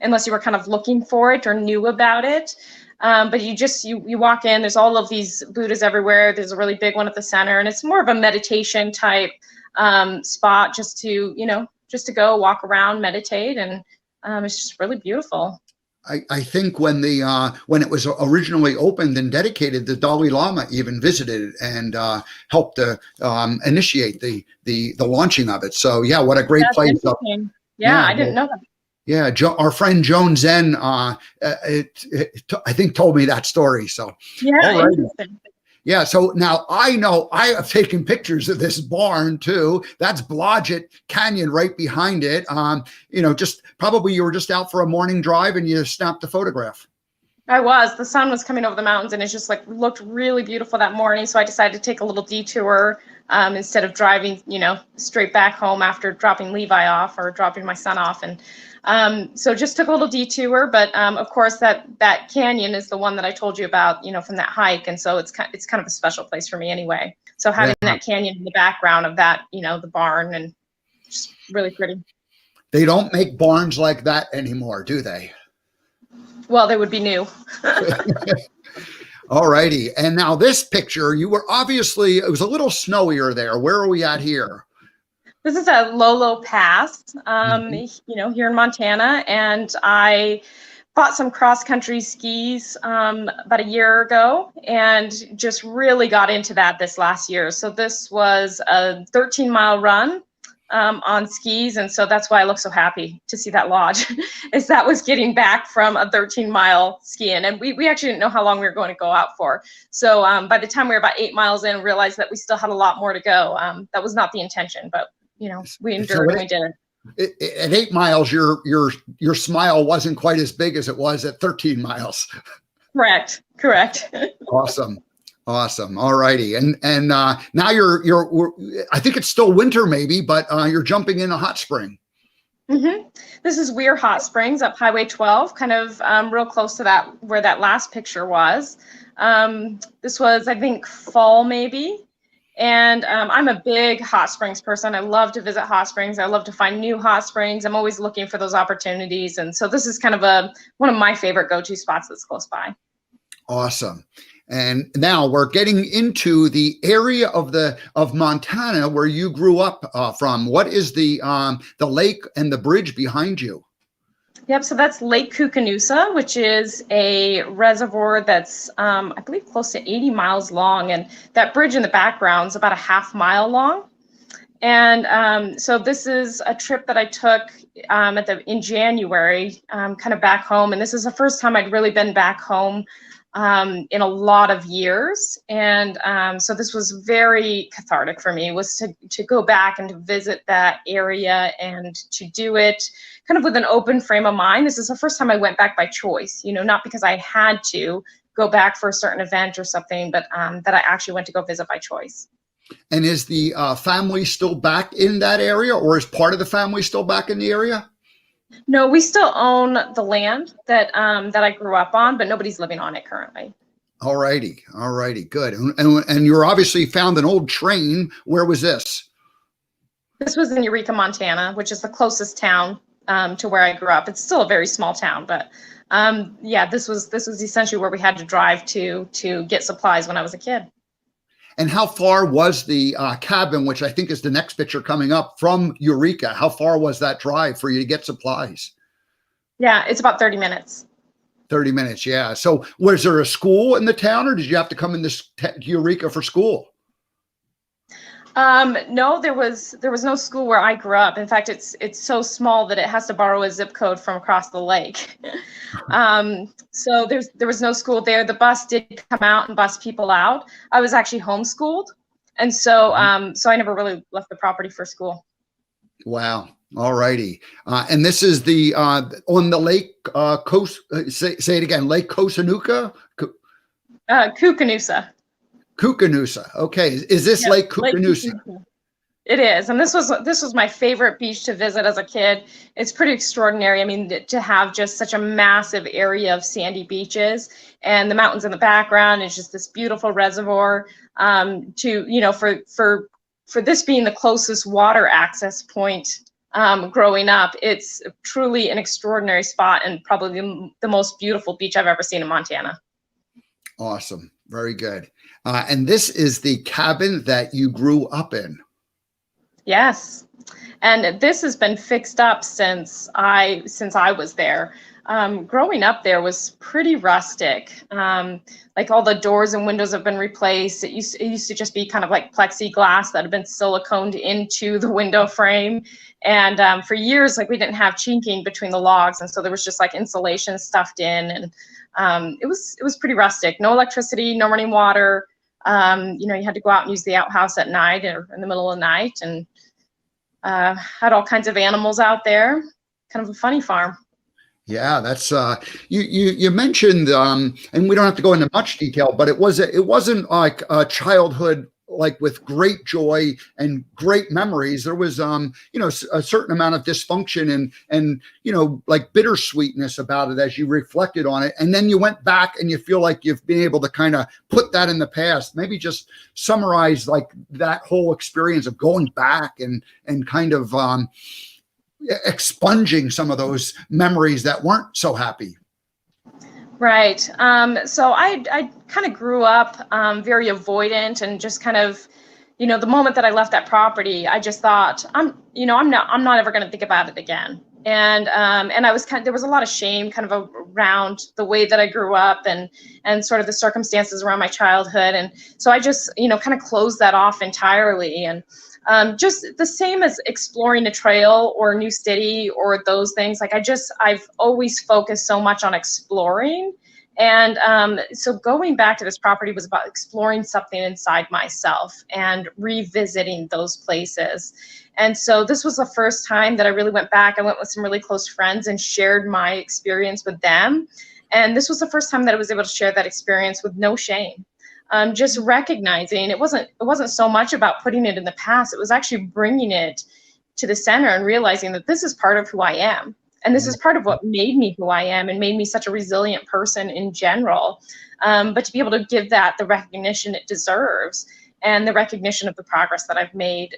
unless you were kind of looking for it or knew about it. But you walk in, there's all of these Buddhas everywhere. There's a really big one at the center, and it's more of a meditation type spot just to go walk around, meditate, and it's just really beautiful. I think when it was originally opened and dedicated, the Dalai Lama even visited and helped to initiate the launching of it. So yeah, what a great place! Yeah, I didn't know that. Yeah, our friend Joan Zen, I think, told me that story. So yeah, interesting. Yeah, so now I know I have taken pictures of this barn too. That's Blodgett Canyon right behind it. Just probably you were just out for a morning drive and you snapped a photograph. I was. The sun was coming over the mountains and it just looked really beautiful that morning. So I decided to take a little detour instead of driving, straight back home after dropping Levi off or dropping my son off. And so just took a little detour, but of course that canyon is the one that I told you about, from that hike, and so it's kind of a special place for me anyway. So having that canyon in the background of that, the barn, and just really pretty. They don't make barns like that anymore, do they? Well, they would be new. All righty, and now this picture, you were obviously it was a little snowier there. Where are we at here? This is at Lolo Pass, here in Montana, and I bought some cross-country skis about a year ago and just really got into that this last year. So this was a 13-mile run on skis, and so that's why I look so happy to see that lodge, is that was getting back from a 13-mile skiing, and we actually didn't know how long we were going to go out for. So by the time we were about 8 miles in, realized that we still had a lot more to go. That was not the intention, but we endured and we did it. At 8 miles, your smile wasn't quite as big as it was at 13 miles. Correct. Awesome. All righty. And now I think it's still winter maybe, but you're jumping in a hot spring. Mm-hmm. This is Weir Hot Springs up Highway 12, kind of real close to that, where that last picture was. This was, I think, fall maybe. And I'm a big hot springs person. I love to visit hot springs. I love to find new hot springs. I'm always looking for those opportunities. And so this is kind of one of my favorite go-to spots that's close by. Awesome. And now we're getting into the area of Montana where you grew up from. What is the lake and the bridge behind you? Yep, so that's Lake Koocanusa, which is a reservoir that's, I believe, close to 80 miles long. And that bridge in the background is about a half-mile long. And so this is a trip that I took in January, kind of back home. And this is the first time I'd really been back home in a lot of years. And so this was very cathartic for me, was to go back and to visit that area and to do it kind of with an open frame of mind. This is the first time I went back by choice, not because I had to go back for a certain event or something, but that I actually went to go visit by choice. And is the family still back in that area, or is part of the family still back in the area? No, we still own the land that I grew up on, but nobody's living on it currently. All righty, good. And you obviously found an old train. Where was this? This was in Eureka, Montana, which is the closest town to where I grew up. It's still a very small town, but this was essentially where we had to drive to get supplies when I was a kid. And how far was the cabin, which I think is the next picture coming up, from Eureka? How far was that drive for you to get supplies? Yeah, it's about 30 minutes. 30 minutes, yeah. So was there a school in the town, or did you have to come in this Eureka for school? No, there was no school where I grew up. In fact, it's so small that it has to borrow a zip code from across the lake. So there was no school there. The bus did come out and bus people out. I was actually homeschooled, and so I never really left the property for school. Wow. All righty. And this is the on the lake coast. Say it again. Lake Kosanuka. Koocanusa. Koocanusa. Okay. Is this Yep, Lake Lake Koocanusa? Koocanusa. It is, and this was my favorite beach to visit as a kid. It's pretty extraordinary. I mean, to have just such a massive area of sandy beaches and the mountains in the background, it's just this beautiful reservoir. For this being the closest water access point growing up, it's truly an extraordinary spot and probably the most beautiful beach I've ever seen in Montana. Awesome. Very good. And this is the cabin that you grew up in. Yes, and this has been fixed up since I was there. Growing up there was pretty rustic. Like all the doors and windows have been replaced. It used to just be kind of like plexiglass that had been siliconed into the window frame. And for years, like we didn't have chinking between the logs, and so there was just like insulation stuffed in, and it was pretty rustic. No electricity, no running water. You had to go out and use the outhouse at night or in the middle of the night, and had all kinds of animals out there. Kind of a funny farm. Yeah, that's you mentioned and we don't have to go into much detail, but it wasn't like a childhood like with great joy and great memories. There was a certain amount of dysfunction and like bittersweetness about it as you reflected on it, and then you went back and you feel like you've been able to kind of put that in the past. Maybe just summarize like that whole experience of going back and kind of expunging some of those memories that weren't so happy. Right. So I kind of grew up very avoidant and just kind of, the moment that I left that property, I just thought I'm not ever going to think about it again. And I was there was a lot of shame kind of around the way that I grew up and sort of the circumstances around my childhood. And so I just, kind of closed that off entirely. And just the same as exploring a trail or a new city or those things. Like I've always focused so much on exploring. And so going back to this property was about exploring something inside myself and revisiting those places. And so this was the first time that I really went back. I went with some really close friends and shared my experience with them. And this was the first time that I was able to share that experience with no shame. Just recognizing it wasn't so much about putting it in the past. It was actually bringing it to the center and realizing that this is part of who I am. And this is part of what made me who I am and made me such a resilient person in general. But to be able to give that the recognition it deserves and the recognition of the progress that I've made,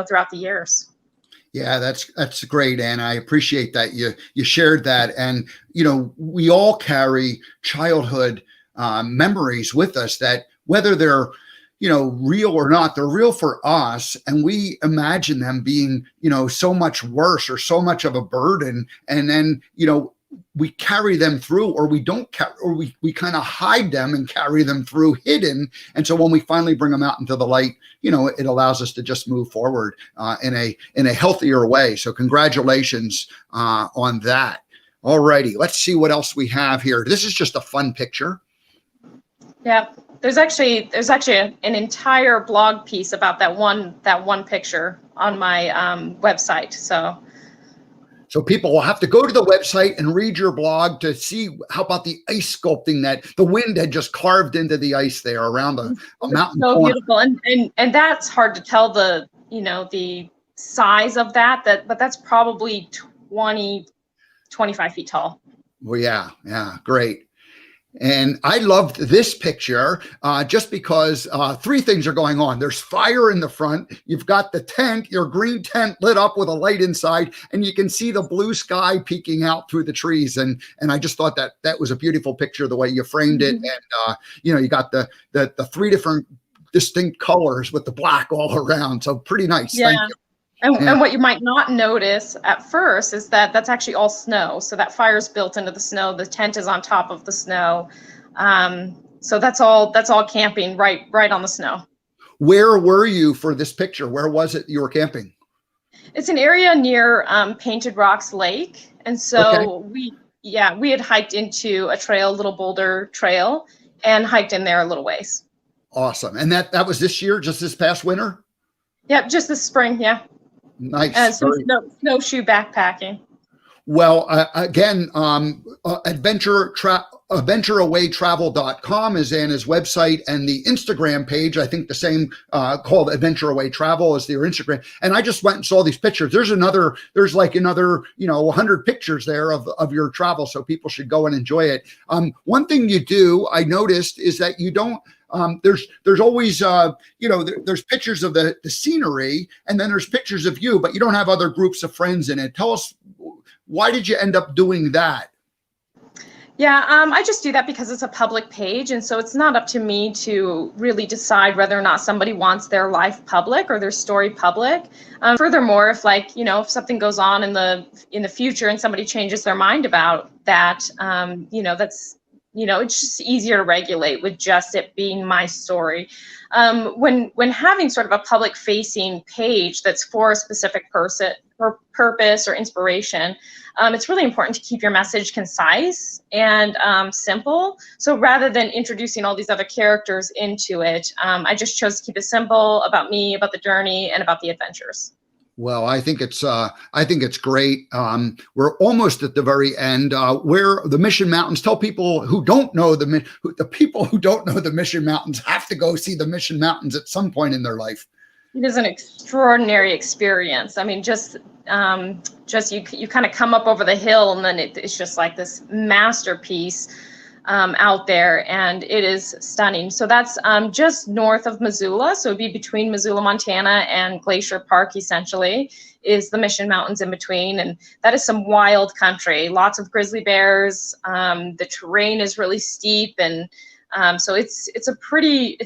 throughout the years. Yeah, that's great, and I appreciate that you shared that. And we all carry childhood memories with us that, whether they're real or not, they're real for us, and we imagine them being so much worse or so much of a burden, and then we carry them through, or we don't or we kind of hide them and carry them through hidden. And so when we finally bring them out into the light, it allows us to just move forward in a healthier way. So congratulations on that. All righty, let's see what else we have here. This is just a fun picture. Yeah, there's actually an entire blog piece about that one picture on my website. So people will have to go to the website and read your blog to see how about the ice sculpting that the wind had just carved into the ice there around a mountain. So corner. beautiful, and that's hard to tell the size of that, but that's probably 25 feet tall. Well, yeah, great. And I loved this picture just because three things are going on. There's fire in the front. You've got the tent, your green tent lit up with a light inside, and you can see the blue sky peeking out through the trees. And I just thought that was a beautiful picture, the way you framed it. And, you got the three different distinct colors with the black all around. So pretty nice. Yeah. Thank you. And what you might not notice at first is that that's actually all snow. So that fire's built into the snow. The tent is on top of the snow. So that's all camping right on the snow. Where were you for this picture? Where was it you were camping? It's an area near Painted Rocks Lake, and Okay. so we had hiked into a trail, Little Boulder Trail, and hiked in there a little ways. Awesome. And that was this year, just this past winter? Yep, just this spring, yeah. And Nice. some snowshoe backpacking. Well, again, adventureawaytravel.com is Anna's website, and the Instagram page, I think the same, called Adventure Away Travel is their Instagram. And I just went and saw these pictures. There's like another, 100 pictures there of your travel. So people should go and enjoy it. One thing you do, I noticed, is that you don't, there's always, there's pictures of the scenery, and then there's pictures of you, but you don't have other groups of friends in it. Tell us, why did you end up doing that? Yeah, I just do that because it's a public page, and so it's not up to me to really decide whether or not somebody wants their life public or their story public. Furthermore, if something goes on in the future and somebody changes their mind about that, it's just easier to regulate with just it being my story. When having sort of a public facing page that's for a specific person or purpose or inspiration, it's really important to keep your message concise and simple. So rather than introducing all these other characters into it, I just chose to keep it simple, about me, about the journey, and about the adventures. Well, I think it's great. We're almost at the very end. Where the Mission Mountains? Tell people who don't know the people who don't know the Mission Mountains have to go see the Mission Mountains at some point in their life. It is an extraordinary experience. I mean, just you kind of come up over the hill, and then it's just like this masterpiece out there, and it is stunning. So that's just north of Missoula. So it'd be between Missoula, Montana, and Glacier Park, essentially, is the Mission Mountains in between. And that is some wild country, lots of grizzly bears. The terrain is really steep, and so it's a pretty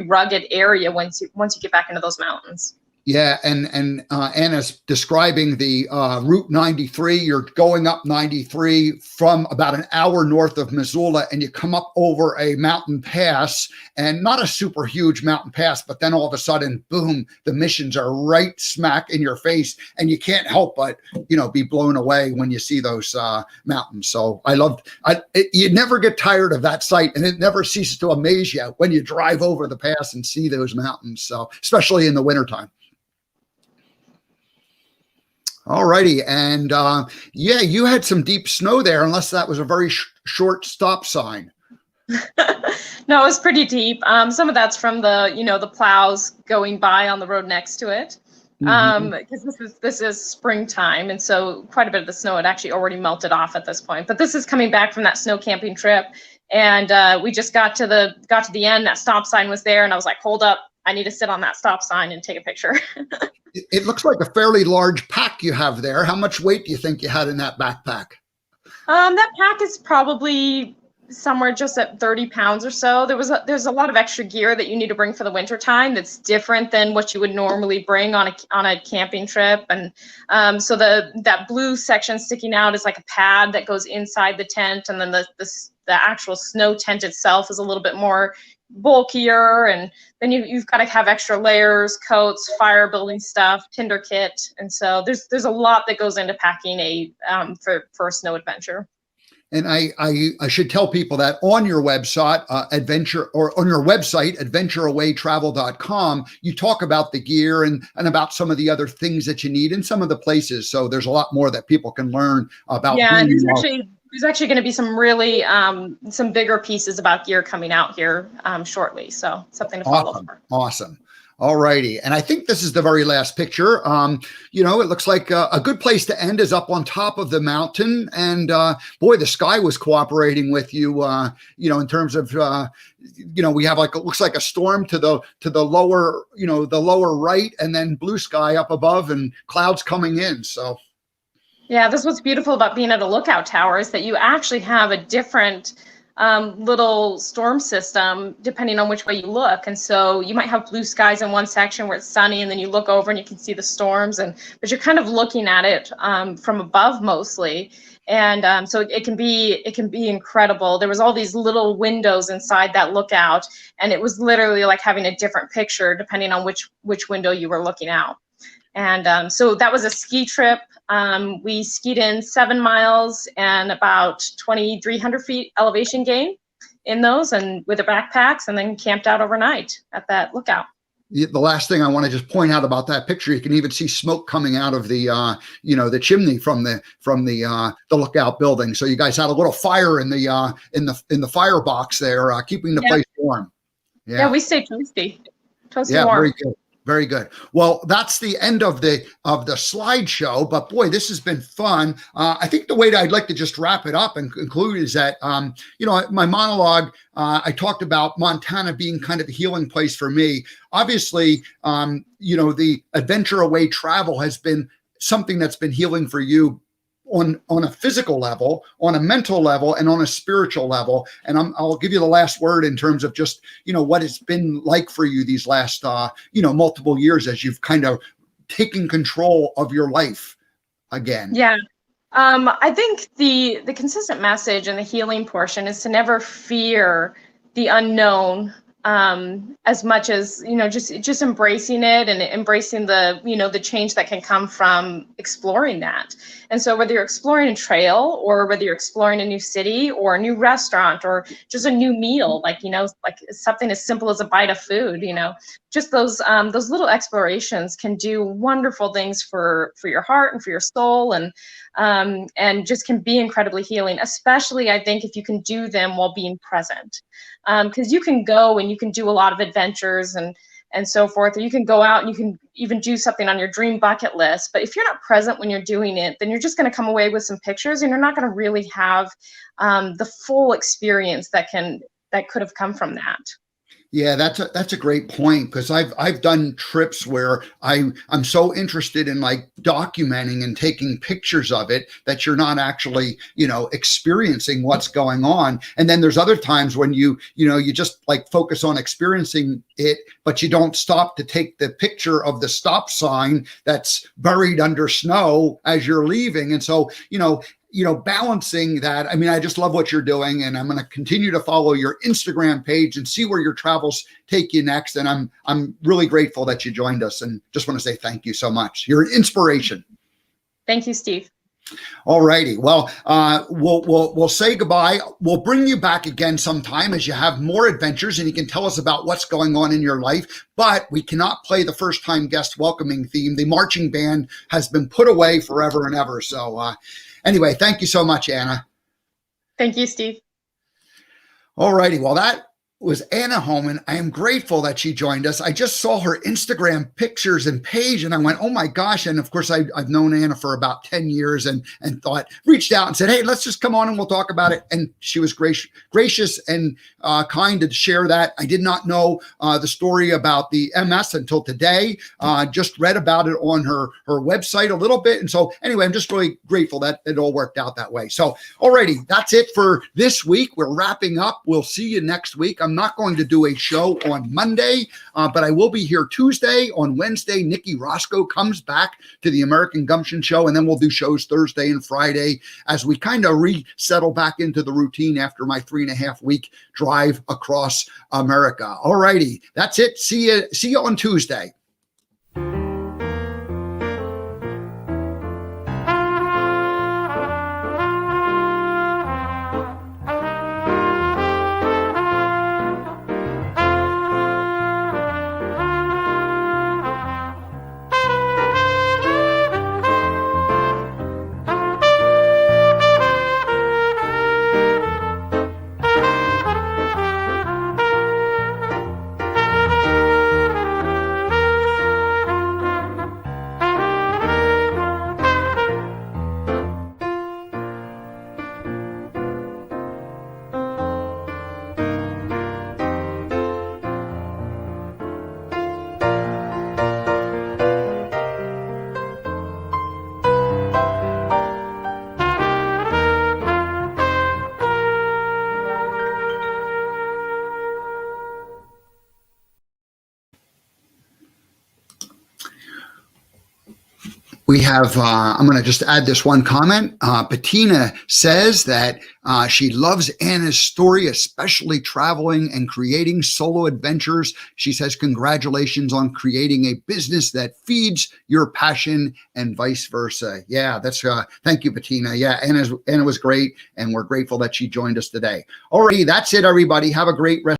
rugged area once you get back into those mountains. Yeah, and Anna's describing the Route 93. You're going up 93 from about an hour north of Missoula, and you come up over a mountain pass, and not a super huge mountain pass, but then all of a sudden, boom, the missions are right smack in your face, and you can't help but, be blown away when you see those mountains. So you never get tired of that sight, and it never ceases to amaze you when you drive over the pass and see those mountains. So especially in the wintertime. All righty. And you had some deep snow there, unless that was a very short stop sign. No, it was pretty deep. Some of that's from the plows going by on the road next to it. Because this is springtime, and so quite a bit of the snow had actually already melted off at this point. But this is coming back from that snow camping trip, and we just got to the end. That stop sign was there, and I was like, hold up, I need to sit on that stop sign and take a picture. It looks like a fairly large pack you have there. How much weight do you think you had in that backpack? That pack is probably somewhere just at 30 pounds or so. There's a lot of extra gear that you need to bring for the winter time that's different than what you would normally bring on a camping trip. And so that blue section sticking out is like a pad that goes inside the tent, and then the actual snow tent itself is a little bit more bulkier, and then you've got to have extra layers, coats, fire building stuff, tinder kit, and so there's a lot that goes into packing for a snow adventure. And I should tell people that on your website, adventureawaytravel.com, you talk about the gear and about some of the other things that you need in some of the places. So there's a lot more that people can learn about. Yeah, and there's actually going to be some really some bigger pieces about gear coming out here shortly. So something to follow for. Awesome. All righty. And I think this is the very last picture. It looks like a good place to end is up on top of the mountain. And boy, the sky was cooperating with you, in terms of, we have it looks like a storm to the lower, the lower right, and then blue sky up above and clouds coming in. So. Yeah, this is what's beautiful about being at a lookout tower, is that you actually have a different little storm system depending on which way you look. And so you might have blue skies in one section where it's sunny, and then you look over and you can see the storms, but you're kind of looking at it from above mostly. And so it can be incredible. There was all these little windows inside that lookout, and it was literally like having a different picture depending on which window you were looking out. And so that was a ski trip. We skied in 7 miles and about 2,300 feet elevation gain in those, and with the backpacks, and then camped out overnight at that lookout. The last thing I want to just point out about that picture, you can even see smoke coming out of the, the chimney from the lookout building. So you guys had a little fire in the firebox there, keeping the place warm. Yeah, we stay toasty yeah, warm. Very good. Very good. Well, that's the end of the slideshow, but boy, this has been fun. I think the way that I'd like to just wrap it up and conclude is that, my monologue, I talked about Montana being kind of a healing place for me. Obviously, the adventure away travel has been something that's been healing for you on a physical level, on a mental level, and on a spiritual level. And I'll give you the last word in terms of just, what it's been like for you these last, multiple years as you've kind of taken control of your life again. Yeah. I think the consistent message and the healing portion is to never fear the unknown, as much as, just embracing it and embracing the change that can come from exploring that. And so whether you're exploring a trail, or whether you're exploring a new city or a new restaurant, or just a new meal, like something as simple as a bite of food, just those little explorations can do wonderful things for your heart and for your soul, and just can be incredibly healing, especially I think if you can do them while being present. Because you can go and you can do a lot of adventures and so forth, or you can go out and you can even do something on your dream bucket list. But if you're not present when you're doing it, then you're just going to come away with some pictures, and you're not going to really have the full experience that could have come from that. Yeah, that's a great point, because I've done trips where I'm so interested in like documenting and taking pictures of it that you're not actually, experiencing what's going on. And then there's other times when you just like focus on experiencing it, but you don't stop to take the picture of the stop sign that's buried under snow as you're leaving. And so, balancing that. I mean, I just love what you're doing, and I'm going to continue to follow your Instagram page and see where your travels take you next. And I'm really grateful that you joined us, and just want to say thank you so much. You're an inspiration. Thank you, Steve. All righty. Well, we'll say goodbye. We'll bring you back again sometime as you have more adventures and you can tell us about what's going on in your life. But we cannot play the first time guest welcoming theme. The marching band has been put away forever and ever. So anyway, thank you so much, Anna. Thank you, Steve. All righty. Well, that was Anna Homen. I am grateful that she joined us. I just saw her Instagram pictures and page, and I went, oh my gosh. And of course, I've known Anna for about 10 years and reached out and said, hey, let's just come on and we'll talk about it. And she was gracious and kind to share that. I did not know the story about the MS until today. Just read about it on her website a little bit. And so anyway, I'm just really grateful that it all worked out that way. So alrighty, that's it for this week. We're wrapping up. We'll see you next week. I'm not going to do a show on Monday, but I will be here Tuesday. On Wednesday, Nikki Roscoe comes back to the American Gumption show, and then we'll do shows Thursday and Friday as we kind of resettle back into the routine after my 3.5-week drive across America. All righty, that's it. See you on Tuesday. We have, I'm going to just add this one comment. Patina says that she loves Anna's story, especially traveling and creating solo adventures. She says, congratulations on creating a business that feeds your passion and vice versa. Yeah, that's, thank you, Patina. Yeah, Anna was great, and we're grateful that she joined us today. Alrighty, that's it, everybody. Have a great rest.